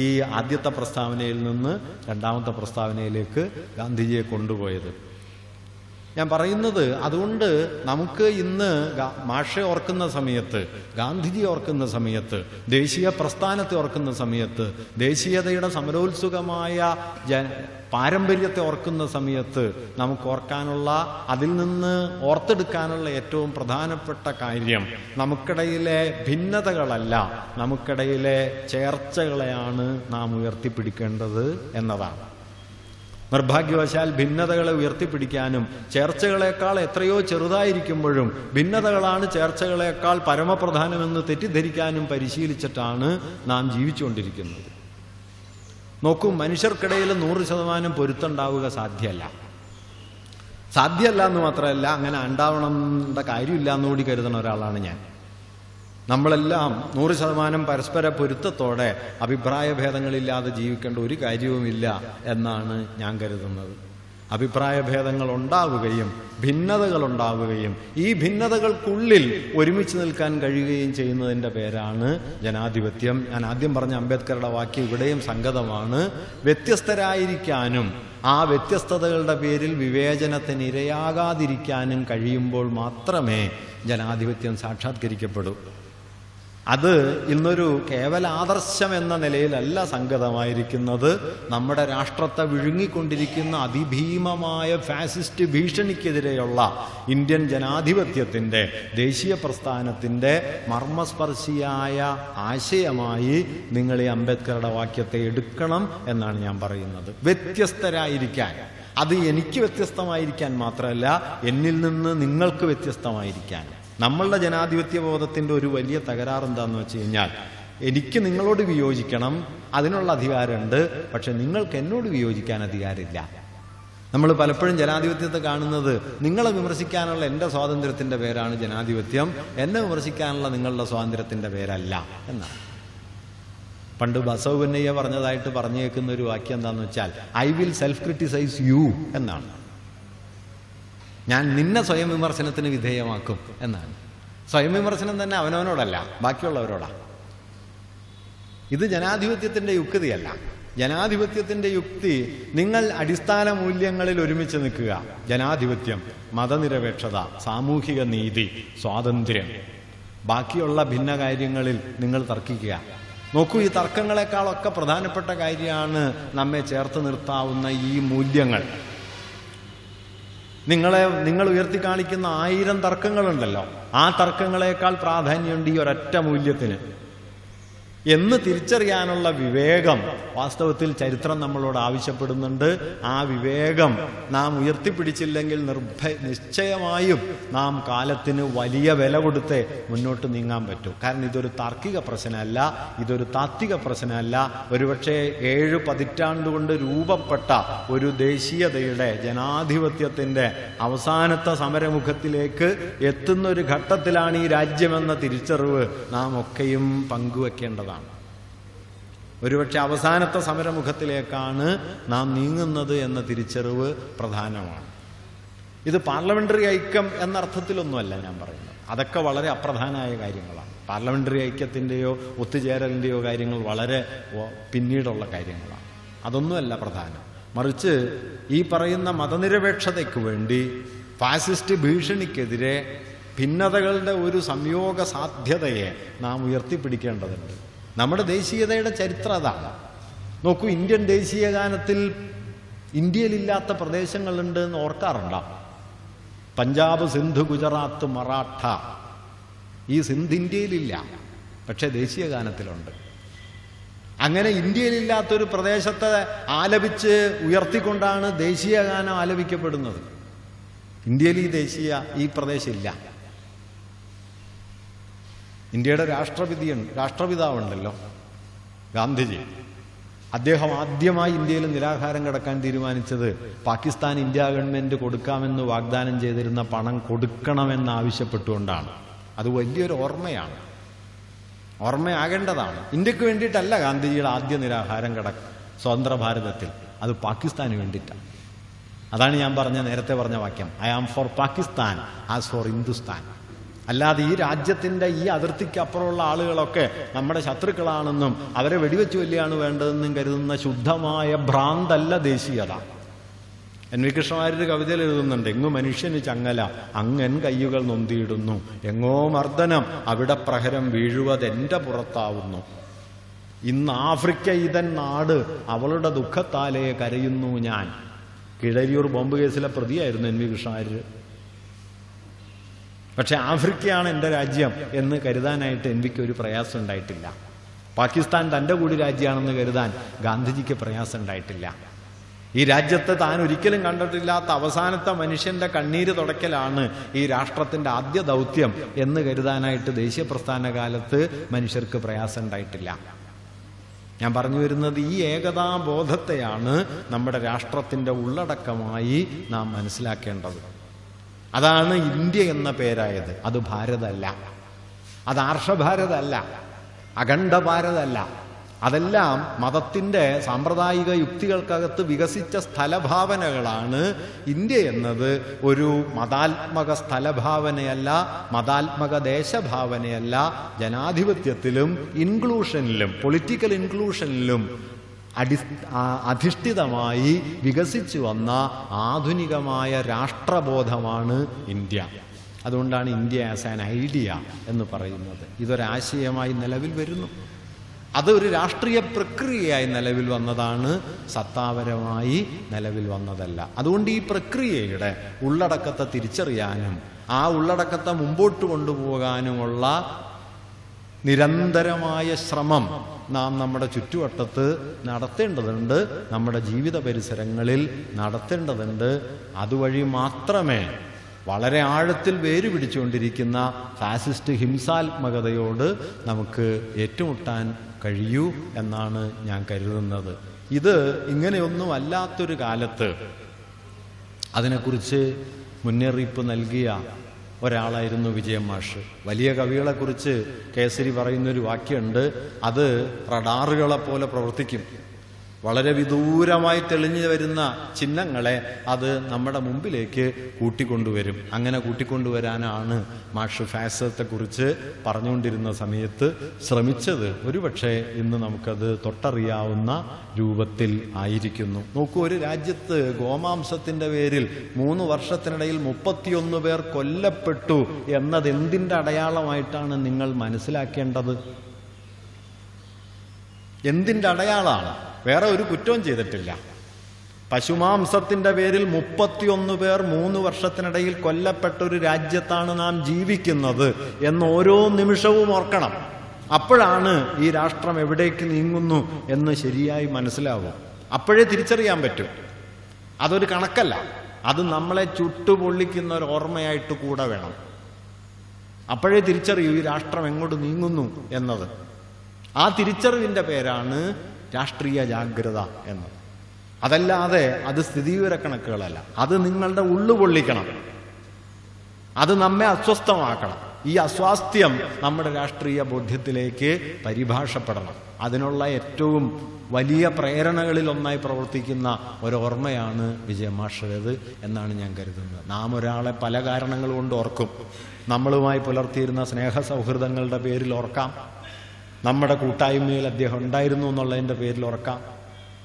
ഈ ആദ്യത്തെ പ്രസ്താവനയിൽ നിന്ന് 2ാമത്തെ പ്രസ്താവനയിലേക്ക് ഗാന്ധിജിയെ കൊണ്ടുപോയത്. ഞാൻ പറയുന്നത് അതുകൊണ്ട് നമുക്ക് ഇന്ന് മാഷെ ഓർക്കുന്ന സമയത്ത്, ഗാന്ധിജി ഓർക്കുന്ന സമയത്ത്, ദേശീയ പ്രസ്ഥാനത്തെ ഓർക്കുന്ന സമയത്ത്, ദേശീയതയുടെ സമരോത്സുകമായ പാരമ്പര്യത്തെ ഓർക്കുന്ന സമയത്ത് നമുക്ക് ഓർക്കാനുള്ള, അതിൽ നിന്ന് ഓർത്തെടുക്കാനുള്ള ഏറ്റവും പ്രധാനപ്പെട്ട കാര്യം നമുക്കിടയിലെ ഭിന്നതകളല്ല, നമുക്കിടയിലെ ചേർച്ചകളെയാണ് നാം ഉയർത്തിപ്പിടിക്കേണ്ടത് എന്നതാണ്. നിർഭാഗ്യവശാൽ ഭിന്നതകളെ ഉയർത്തിപ്പിടിക്കാനും ചേർച്ചകളെക്കാൾ എത്രയോ ചെറുതായിരിക്കുമ്പോഴും ഭിന്നതകളാണ് ചേർച്ചകളെക്കാൾ പരമപ്രധാനമെന്ന് തെറ്റിദ്ധരിക്കാനും പരിശീലിച്ചിട്ടാണ് നാം ജീവിച്ചുകൊണ്ടിരിക്കുന്നത്. നോക്കൂ, മനുഷ്യർക്കിടയിൽ 100% പൊരുത്തമുണ്ടാവുക സാധ്യമല്ല എന്ന് മാത്രമല്ല, അങ്ങനെ ഉണ്ടാവണമെന്ന കാര്യമില്ല എന്നുകൂടി കരുതുന്ന ഒരാളാണ് ഞാൻ. നമ്മളെല്ലാം 100% പരസ്പര പൊരുത്തത്തോടെ അഭിപ്രായ ഭേദങ്ങളില്ലാതെ ജീവിക്കേണ്ട ഒരു കാര്യവുമില്ല എന്നാണ് ഞാൻ കരുതുന്നത്. അഭിപ്രായ ഭേദങ്ങൾ ഉണ്ടാവുകയും ഭിന്നതകൾ ഉണ്ടാവുകയും ഈ ഭിന്നതകൾക്കുള്ളിൽ ഒരുമിച്ച് നിൽക്കാൻ കഴിയുകയും ചെയ്യുന്നതിൻ്റെ പേരാണ് ജനാധിപത്യം. ഞാൻ ആദ്യം പറഞ്ഞ അംബേദ്കറുടെ വാക്യം ഇവിടെയും സംഗതമാണ്. വ്യത്യസ്തരായിരിക്കാനും ആ വ്യത്യസ്തതകളുടെ പേരിൽ വിവേചനത്തിന് ഇരയാകാതിരിക്കാനും കഴിയുമ്പോൾ മാത്രമേ ജനാധിപത്യം സാക്ഷാത്കരിക്കപ്പെടൂ. അത് ഇന്നൊരു കേവല ആദർശം എന്ന നിലയിലല്ല സംഗതമായിരിക്കുന്നത്. നമ്മുടെ രാഷ്ട്രത്തെ വിഴുങ്ങിക്കൊണ്ടിരിക്കുന്ന അതിഭീമമായ ഫാസിസ്റ്റ് ഭീഷണിക്കെതിരെയുള്ള ഇന്ത്യൻ ജനാധിപത്യത്തിൻ്റെ, ദേശീയ പ്രസ്ഥാനത്തിൻ്റെ മർമ്മസ്പർശിയായ ആശയമായി നിങ്ങൾ ഈ അംബേദ്കറുടെ വാക്യത്തെ എടുക്കണം എന്നാണ് ഞാൻ പറയുന്നത്. വ്യത്യസ്തരായിരിക്കാൻ, അത് എനിക്ക് വ്യത്യസ്തമായിരിക്കാൻ മാത്രമല്ല, എന്നിൽ നിന്ന് നിങ്ങൾക്ക് വ്യത്യസ്തമായിരിക്കാൻ. നമ്മളുടെ ജനാധിപത്യ ബോധത്തിൻ്റെ ഒരു വലിയ തകരാറ് എന്താണെന്ന് വെച്ച് കഴിഞ്ഞാൽ, എനിക്ക് നിങ്ങളോട് വിയോജിക്കണം, അതിനുള്ള അധികാരമുണ്ട്, പക്ഷെ നിങ്ങൾക്ക് എന്നോട് വിയോജിക്കാൻ അധികാരമില്ല. നമ്മൾ പലപ്പോഴും ജനാധിപത്യത്തെ കാണുന്നത് നിങ്ങളെ വിമർശിക്കാനുള്ള എൻ്റെ സ്വാതന്ത്ര്യത്തിൻ്റെ പേരാണ് ജനാധിപത്യം, എന്നെ വിമർശിക്കാനുള്ള നിങ്ങളുടെ സ്വാതന്ത്ര്യത്തിൻ്റെ പേരല്ല എന്നാണ്. പണ്ട് ബസവണ്ണയ്യ പറഞ്ഞതായിട്ട് പറഞ്ഞേക്കുന്ന ഒരു വാക്യം എന്താണെന്ന് വെച്ചാൽ, I will self criticise you എന്നാണ്. ഞാൻ നിന്നെ സ്വയം വിമർശനത്തിന് വിധേയമാക്കും എന്നാണ്. സ്വയം വിമർശനം തന്നെ അവനവനോടല്ല, ബാക്കിയുള്ളവരോടാണ്. ഇത് ജനാധിപത്യത്തിൻ്റെ യുക്തിയല്ല. ജനാധിപത്യത്തിൻ്റെ യുക്തി നിങ്ങൾ അടിസ്ഥാന മൂല്യങ്ങളിൽ ഒരുമിച്ച് നിൽക്കുക. ജനാധിപത്യം, മതനിരപേക്ഷത, സാമൂഹിക നീതി, സ്വാതന്ത്ര്യം. ബാക്കിയുള്ള ഭിന്ന കാര്യങ്ങളിൽ നിങ്ങൾ തർക്കിക്കുക. നോക്കൂ, ഈ തർക്കങ്ങളെക്കാളൊക്കെ പ്രധാനപ്പെട്ട കാര്യമാണ് നമ്മെ ചേർത്ത് നിർത്താവുന്ന ഈ മൂല്യങ്ങൾ. നിങ്ങൾ ഉയർത്തി കാണിക്കുന്ന 1000 തർക്കങ്ങളുണ്ടല്ലോ, ആ തർക്കങ്ങളെക്കാൾ പ്രാധാന്യമുണ്ട് ഈ ഒരൊറ്റ മൂല്യത്തിന് എന്ന് തിരിച്ചറിയാനുള്ള വിവേകം വാസ്തവത്തിൽ ചരിത്രം നമ്മളോട് ആവശ്യപ്പെടുന്നുണ്ട്. ആ വിവേകം നാം ഉയർത്തിപ്പിടിച്ചില്ലെങ്കിൽ നിശ്ചയമായും നാം കാലത്തിന് വലിയ വില കൊടുത്തേ മുന്നോട്ട് നീങ്ങാൻ പറ്റൂ. കാരണം ഇതൊരു താർക്കിക പ്രശ്നമല്ല, ഇതൊരു താത്വിക പ്രശ്നമല്ല. ഒരുപക്ഷെ 7 പതിറ്റാണ്ടുകൊണ്ട് രൂപപ്പെട്ട ഒരു ദേശീയതയുടെ, ജനാധിപത്യത്തിൻ്റെ അവസാനത്തെ സമരമുഖത്തിലേക്ക് എത്തുന്നൊരു ഘട്ടത്തിലാണ് ഈ രാജ്യമെന്ന തിരിച്ചറിവ് നാം ഒക്കെയും പങ്കുവെക്കേണ്ടതാണ്. ഒരുപക്ഷെ അവസാനത്തെ സമരമുഖത്തിലേക്കാണ് നാം നീങ്ങുന്നത് എന്ന തിരിച്ചറിവ് പ്രധാനമാണ്. ഇത് പാർലമെന്ററി ഐക്യം എന്നർത്ഥത്തിലൊന്നുമല്ല ഞാൻ പറയുന്നത്. അതൊക്കെ വളരെ അപ്രധാനമായ കാര്യങ്ങളാണ്. പാർലമെന്ററി ഐക്യത്തിൻ്റെയോ ഒത്തുചേരലിൻ്റെയോ കാര്യങ്ങൾ വളരെ പിന്നീടുള്ള കാര്യങ്ങളാണ്. അതൊന്നുമല്ല പ്രധാനം. മറിച്ച് ഈ പറയുന്ന മതനിരപേക്ഷതയ്ക്ക് വേണ്ടി, ഫാസിസ്റ്റ് ഭീഷണിക്കെതിരെ ഭിന്നതകളുടെ ഒരു സംയോഗ സാധ്യതയെ നാം ഉയർത്തിപ്പിടിക്കേണ്ടതുണ്ട്. നമ്മുടെ ദേശീയതയുടെ ചരിത്രം അതാണ്. നോക്കൂ, ഇന്ത്യൻ ദേശീയ ഗാനത്തിൽ ഇന്ത്യയിലില്ലാത്ത പ്രദേശങ്ങളുണ്ട് എന്ന് ഓർക്കാറുണ്ടോ? പഞ്ചാബ്, സിന്ധ്, ഗുജറാത്ത്, മറാഠ. ഈ സിന്ധ് ഇന്ത്യയിലില്ല, പക്ഷെ ദേശീയ ഗാനത്തിലുണ്ട്. അങ്ങനെ ഇന്ത്യയിലില്ലാത്തൊരു പ്രദേശത്തെ ആലപിച്ച് ഉയർത്തിക്കൊണ്ടാണ് ദേശീയ ഗാനം ആലപിക്കപ്പെടുന്നത്. ഇന്ത്യയിൽ ഈ പ്രദേശമില്ല. ഇന്ത്യയുടെ രാഷ്ട്രപിതാവുണ്ടല്ലോ ഗാന്ധിജി. അദ്ദേഹം ആദ്യമായി ഇന്ത്യയിൽ നിരാഹാരം കിടക്കാൻ തീരുമാനിച്ചത് പാകിസ്ഥാൻ ഇന്ത്യ ഗവൺമെൻറ് കൊടുക്കാമെന്ന് വാഗ്ദാനം ചെയ്തിരുന്ന പണം കൊടുക്കണമെന്ന് ആവശ്യപ്പെട്ടുകൊണ്ടാണ്. അത് വലിയൊരു ഓർമ്മയാകേണ്ടതാണ്. ഇന്ത്യക്ക് വേണ്ടിയിട്ടല്ല ഗാന്ധിജിയുടെ ആദ്യ നിരാഹാരം സ്വതന്ത്ര ഭാരതത്തിൽ, അത് പാകിസ്ഥാന് വേണ്ടിയിട്ടാണ്. അതാണ് ഞാൻ നേരത്തെ പറഞ്ഞ വാക്യം, I am for Pakistan as for Hindustan. അല്ലാതെ ഈ രാജ്യത്തിൻ്റെ ഈ അതിർത്തിക്കപ്പുറമുള്ള ആളുകളൊക്കെ നമ്മുടെ ശത്രുക്കളാണെന്നും അവരെ വെടിവെച്ച് കൊല്ലുകയാണ് വേണ്ടതെന്നും കരുതുന്ന ശുദ്ധമായ ഭ്രാന്തല്ല ദേശീയത. NV കൃഷ്ണവാര്യർ കവിതയിൽ എഴുതുന്നുണ്ട്, എങ്ങു മനുഷ്യന് ചങ്ങല അങ്ങൻ കയ്യുകൾ നൊന്തിയിടുന്നു, എങ്ങോ മർദ്ദനം അവിടെ പ്രഹരം വീഴുവതെന്റെ പുറത്താവുന്നു. ഇന്ന് ആഫ്രിക്ക ഇതൻ നാട് അവളുടെ ദുഃഖത്താലേ കരയുന്നു ഞാൻ. കിഴരിയൂർ ബോംബ് കേസിലെ പ്രതിയായിരുന്നു NV കൃഷ്ണവാര്യർ. പക്ഷെ ആഫ്രിക്കയാണ് എൻ്റെ രാജ്യം എന്ന് കരുതാനായിട്ട് NVക്ക് ഒരു പ്രയാസം ഉണ്ടായിട്ടില്ല. പാകിസ്ഥാൻ തൻ്റെ കൂടി രാജ്യമാണെന്ന് കരുതാൻ ഗാന്ധിജിക്ക് പ്രയാസം ഉണ്ടായിട്ടില്ല. ഈ രാജ്യത്തെ താൻ ഒരിക്കലും കണ്ടിട്ടില്ലാത്ത അവസാനത്തെ മനുഷ്യന്റെ കണ്ണീര് തുടയ്ക്കലാണ് ഈ രാഷ്ട്രത്തിന്റെ ആദ്യ ദൗത്യം എന്ന് കരുതാനായിട്ട് ദേശീയ പ്രസ്ഥാന കാലത്ത് മനുഷ്യർക്ക് പ്രയാസം ഉണ്ടായിട്ടില്ല. ഞാൻ പറഞ്ഞു വരുന്നത് ഈ ഏകതാബോധത്തെയാണ് നമ്മുടെ രാഷ്ട്രത്തിന്റെ ഉള്ളടക്കമായി നാം മനസ്സിലാക്കേണ്ടത്. അതാണ് ഇന്ത്യ എന്ന പേരായത്. അത് ഭാരതമല്ല, അത് ആർഷഭാരതമല്ല, അഖണ്ഡ ഭാരതമല്ല. അതെല്ലാം മതത്തിൻ്റെ സാമ്പ്രദായിക യുക്തികൾക്കകത്ത് വികസിച്ച സ്ഥലഭാവനകളാണ്. ഇന്ത്യ എന്നത് ഒരു മതാത്മക സ്ഥലഭാവനയല്ല, മതാത്മക ദേശഭാവനയല്ല. ജനാധിപത്യത്തിലും ഇൻക്ലൂഷനിലും പൊളിറ്റിക്കൽ ഇൻക്ലൂഷനിലും അധിഷ്ഠിതമായി വികസിച്ചു വന്ന ആധുനികമായ രാഷ്ട്രബോധമാണ് ഇന്ത്യ. അതുകൊണ്ടാണ് ഇന്ത്യ ആസ് ആൻ ഐഡിയ എന്ന് പറയുന്നത്. ഇതൊരാശയമായി നിലവിൽ വരുന്നു. അതൊരു രാഷ്ട്രീയ പ്രക്രിയയായി നിലവിൽ വന്നതാണ്, സത്താപരമായി നിലവിൽ വന്നതല്ല. അതുകൊണ്ട് ഈ പ്രക്രിയയുടെ ഉള്ളടക്കത്തെ തിരിച്ചറിയാനും ആ ഉള്ളടക്കത്തെ മുമ്പോട്ട് കൊണ്ടുപോകാനുമുള്ള നിരന്തരമായ ശ്രമം നാം നമ്മുടെ ചുറ്റുവട്ടത്ത് നടത്തേണ്ടതുണ്ട്, നമ്മുടെ ജീവിത പരിസരങ്ങളിൽ നടത്തേണ്ടതുണ്ട്. അതുവഴി മാത്രമേ വളരെ ആഴത്തിൽ വേര് പിടിച്ചുകൊണ്ടിരിക്കുന്ന ഫാസിസ്റ്റ് ഹിംസാത്മകതയോട് നമുക്ക് ഏറ്റുമുട്ടാൻ കഴിയൂ എന്നാണ് ഞാൻ കരുതുന്നത്. ഇത് ഇങ്ങനെയൊന്നും അല്ലാത്തൊരു കാലത്ത് അതിനെക്കുറിച്ച് മുന്നറിയിപ്പ് നൽകിയ ഒരാളായിരുന്നു വിജയൻ മാഷ്. വലിയ കവികളെക്കുറിച്ച് കേസരി പറയുന്നൊരു വാക്യമുണ്ട്, അത് റഡാറുകളെ പോലെ പ്രവർത്തിക്കും. വളരെ വിദൂരമായി തെളിഞ്ഞു വരുന്ന ചിഹ്നങ്ങളെ അത് നമ്മുടെ മുമ്പിലേക്ക് കൂട്ടിക്കൊണ്ടുവരും. അങ്ങനെ കൂട്ടിക്കൊണ്ടുവരാനാണ് മാഷ് ഫാസിസത്തെക്കുറിച്ച് പറഞ്ഞുകൊണ്ടിരുന്ന സമയത്ത് ശ്രമിച്ചത്. ഒരുപക്ഷെ ഇന്ന് നമുക്കത് തൊട്ടറിയാവുന്ന രൂപത്തിൽ ആയിരിക്കുന്നു. നോക്കൂ, ഒരു രാജ്യത്ത് ഗോമാംസത്തിന്റെ പേരിൽ 3 വർഷത്തിനിടയിൽ 31 പേർ കൊല്ലപ്പെട്ടു എന്നത് എന്തിൻ്റെ അടയാളമായിട്ടാണ് നിങ്ങൾ മനസ്സിലാക്കേണ്ടത്? എന്തിൻ്റെ അടയാളമാണ്? വേറെ ഒരു കുറ്റവും ചെയ്തിട്ടില്ല. പശുമാംസത്തിന്റെ പേരിൽ 31 പേർ 3 വർഷത്തിനിടയിൽ കൊല്ലപ്പെട്ട ഒരു രാജ്യത്താണ് നാം ജീവിക്കുന്നത് എന്ന് ഓരോ നിമിഷവും ഓർക്കണം. അപ്പോഴാണ് ഈ രാഷ്ട്രം എവിടേക്ക് നീങ്ങുന്നു എന്ന് ശരിയായി മനസ്സിലാവും. അപ്പോഴേ തിരിച്ചറിയാൻ പറ്റും. അതൊരു കണക്കല്ല, അത് നമ്മളെ ചുട്ടുപൊള്ളിക്കുന്ന ഒരു ഓർമ്മയായിട്ട് കൂടെ വേണം. അപ്പോഴേ തിരിച്ചറിയൂ ഈ രാഷ്ട്രം എങ്ങോട്ട് നീങ്ങുന്നു എന്നത്. ആ തിരിച്ചറിവിൻ്റെ പേരാണ് രാഷ്ട്രീയ ജാഗ്രത എന്നത്. അതല്ലാതെ അത് സ്ഥിതിവിവരക്കണക്കുകളല്ല. അത് നിങ്ങളുടെ ഉള്ളു പൊള്ളിക്കണം, അത് നമ്മെ അസ്വസ്ഥമാക്കണം. ഈ അസ്വാസ്ഥ്യം നമ്മുടെ രാഷ്ട്രീയ ബോധ്യത്തിലേക്ക് പരിഭാഷപ്പെടണം. അതിനുള്ള ഏറ്റവും വലിയ പ്രേരണകളിൽ ഒന്നായി പ്രവർത്തിക്കുന്ന ഒരോർമ്മയാണ് വിജയൻ മാഷുടേത് എന്നാണ് ഞാൻ കരുതുന്നത്. നാം ഒരാളെ പല കാരണങ്ങൾ കൊണ്ട് ഓർക്കും. നമ്മളുമായി പുലർത്തിയിരുന്ന സ്നേഹ സൗഹൃദങ്ങളുടെ പേരിൽ ഓർക്കാം, നമ്മുടെ കൂട്ടായ്മയിൽ അദ്ദേഹം ഉണ്ടായിരുന്നു എന്നുള്ളതിൻ്റെ പേരിൽ ഓർക്കാം,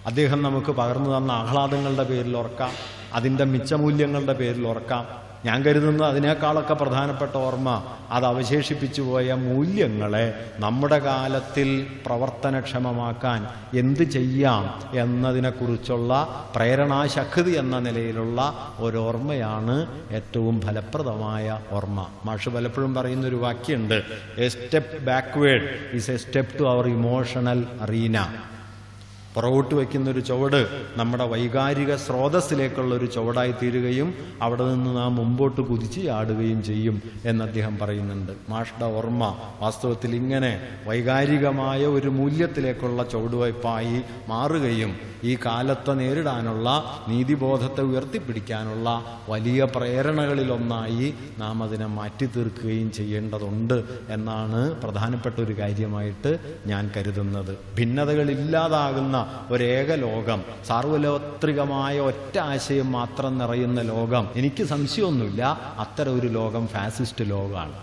അദ്ദേഹം നമുക്ക് പകർന്നു തന്ന ആഹ്ലാദങ്ങളുടെ പേരിൽ ഓർക്കാം, അതിൻ്റെ മിച്ചമൂല്യങ്ങളുടെ പേരിൽ ഓർക്കാം. ഞാൻ കരുതുന്നത് അതിനേക്കാളൊക്കെ പ്രധാനപ്പെട്ട ഓർമ്മ അത് അവശേഷിപ്പിച്ചു പോയ മൂല്യങ്ങളെ നമ്മുടെ കാലത്തിൽ പ്രവർത്തനക്ഷമമാക്കാൻ എന്ത് ചെയ്യാം എന്നതിനെക്കുറിച്ചുള്ള പ്രേരണാശക്തി എന്ന നിലയിലുള്ള ഒരോർമ്മയാണ് ഏറ്റവും ഫലപ്രദമായ ഓർമ്മ. മാഷ് പലപ്പോഴും പറയുന്നൊരു വാക്യമുണ്ട്, a step backward is a step to our emotional arena. പുറകോട്ട് വയ്ക്കുന്നൊരു ചുവട് നമ്മുടെ വൈകാരിക സ്രോതസ്സിലേക്കുള്ള ഒരു ചുവടായി തീരുകയും അവിടെ നിന്ന് നാം മുമ്പോട്ട് കുതിച്ച് ചാടുകയും ചെയ്യും എന്ന് അദ്ദേഹം പറയുന്നുണ്ട്. മാഷ്ടെ ഓർമ്മ വാസ്തവത്തിൽ ഇങ്ങനെ വൈകാരികമായ ഒരു മൂല്യത്തിലേക്കുള്ള ചുവടുവയ്പായി മാറുകയും ഈ കാലത്തെ നേരിടാനുള്ള നീതിബോധത്തെ ഉയർത്തിപ്പിടിക്കാനുള്ള വലിയ പ്രേരണകളിലൊന്നായി നാം അതിനെ മാറ്റി തീർക്കുകയും ചെയ്യേണ്ടതുണ്ട് എന്നാണ് പ്രധാനപ്പെട്ട ഒരു കാര്യമായിട്ട് ഞാൻ കരുതുന്നത്. ഭിന്നതകളില്ലാതാകുന്ന ഒരേക ലോകം, സാർവലോത്രികമായ ഒറ്റ ആശയം മാത്രം നിറയുന്ന ലോകം, എനിക്ക് സംശയമൊന്നുമില്ല അത്തരം ഒരു ലോകം ഫാസിസ്റ്റ് ലോകമാണ്.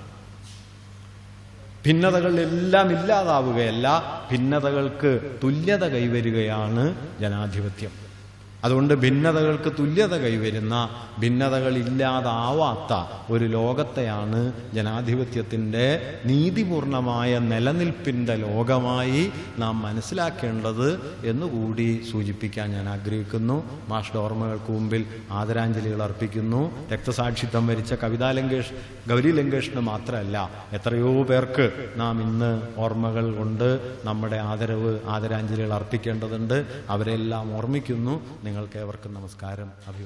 ഭിന്നതകളെല്ലാം ഇല്ലാതാവുകയല്ല, ഭിന്നതകൾക്ക് തുല്യത കൈവരികയാണ് ജനാധിപത്യം. അതുകൊണ്ട് ഭിന്നതകൾക്ക് തുല്യത കൈവരുന്ന, ഭിന്നതകളില്ലാതാവാത്ത ഒരു ലോകത്തെയാണ് ജനാധിപത്യത്തിൻ്റെ നീതിപൂർണമായ നിലനിൽപ്പിൻ്റെ ലോകമായി നാം മനസ്സിലാക്കേണ്ടത് എന്നുകൂടി സൂചിപ്പിക്കാൻ ഞാൻ ആഗ്രഹിക്കുന്നു. മാഷ്ടെ ഓർമ്മകൾക്ക് മുമ്പിൽ ആദരാഞ്ജലികൾ അർപ്പിക്കുന്നു. രക്തസാക്ഷിത്വം വരിച്ച ഗൗരി ലങ്കേഷിന് മാത്രമല്ല, എത്രയോ പേർക്ക് നാം ഇന്ന് ഓർമ്മകൾ കൊണ്ട് നമ്മുടെ ആദരാഞ്ജലികൾ അർപ്പിക്കേണ്ടതുണ്ട്. അവരെല്ലാം ഓർമ്മിക്കുന്നു. നിങ്ങൾക്ക് ഏവർക്കും നമസ്കാരം.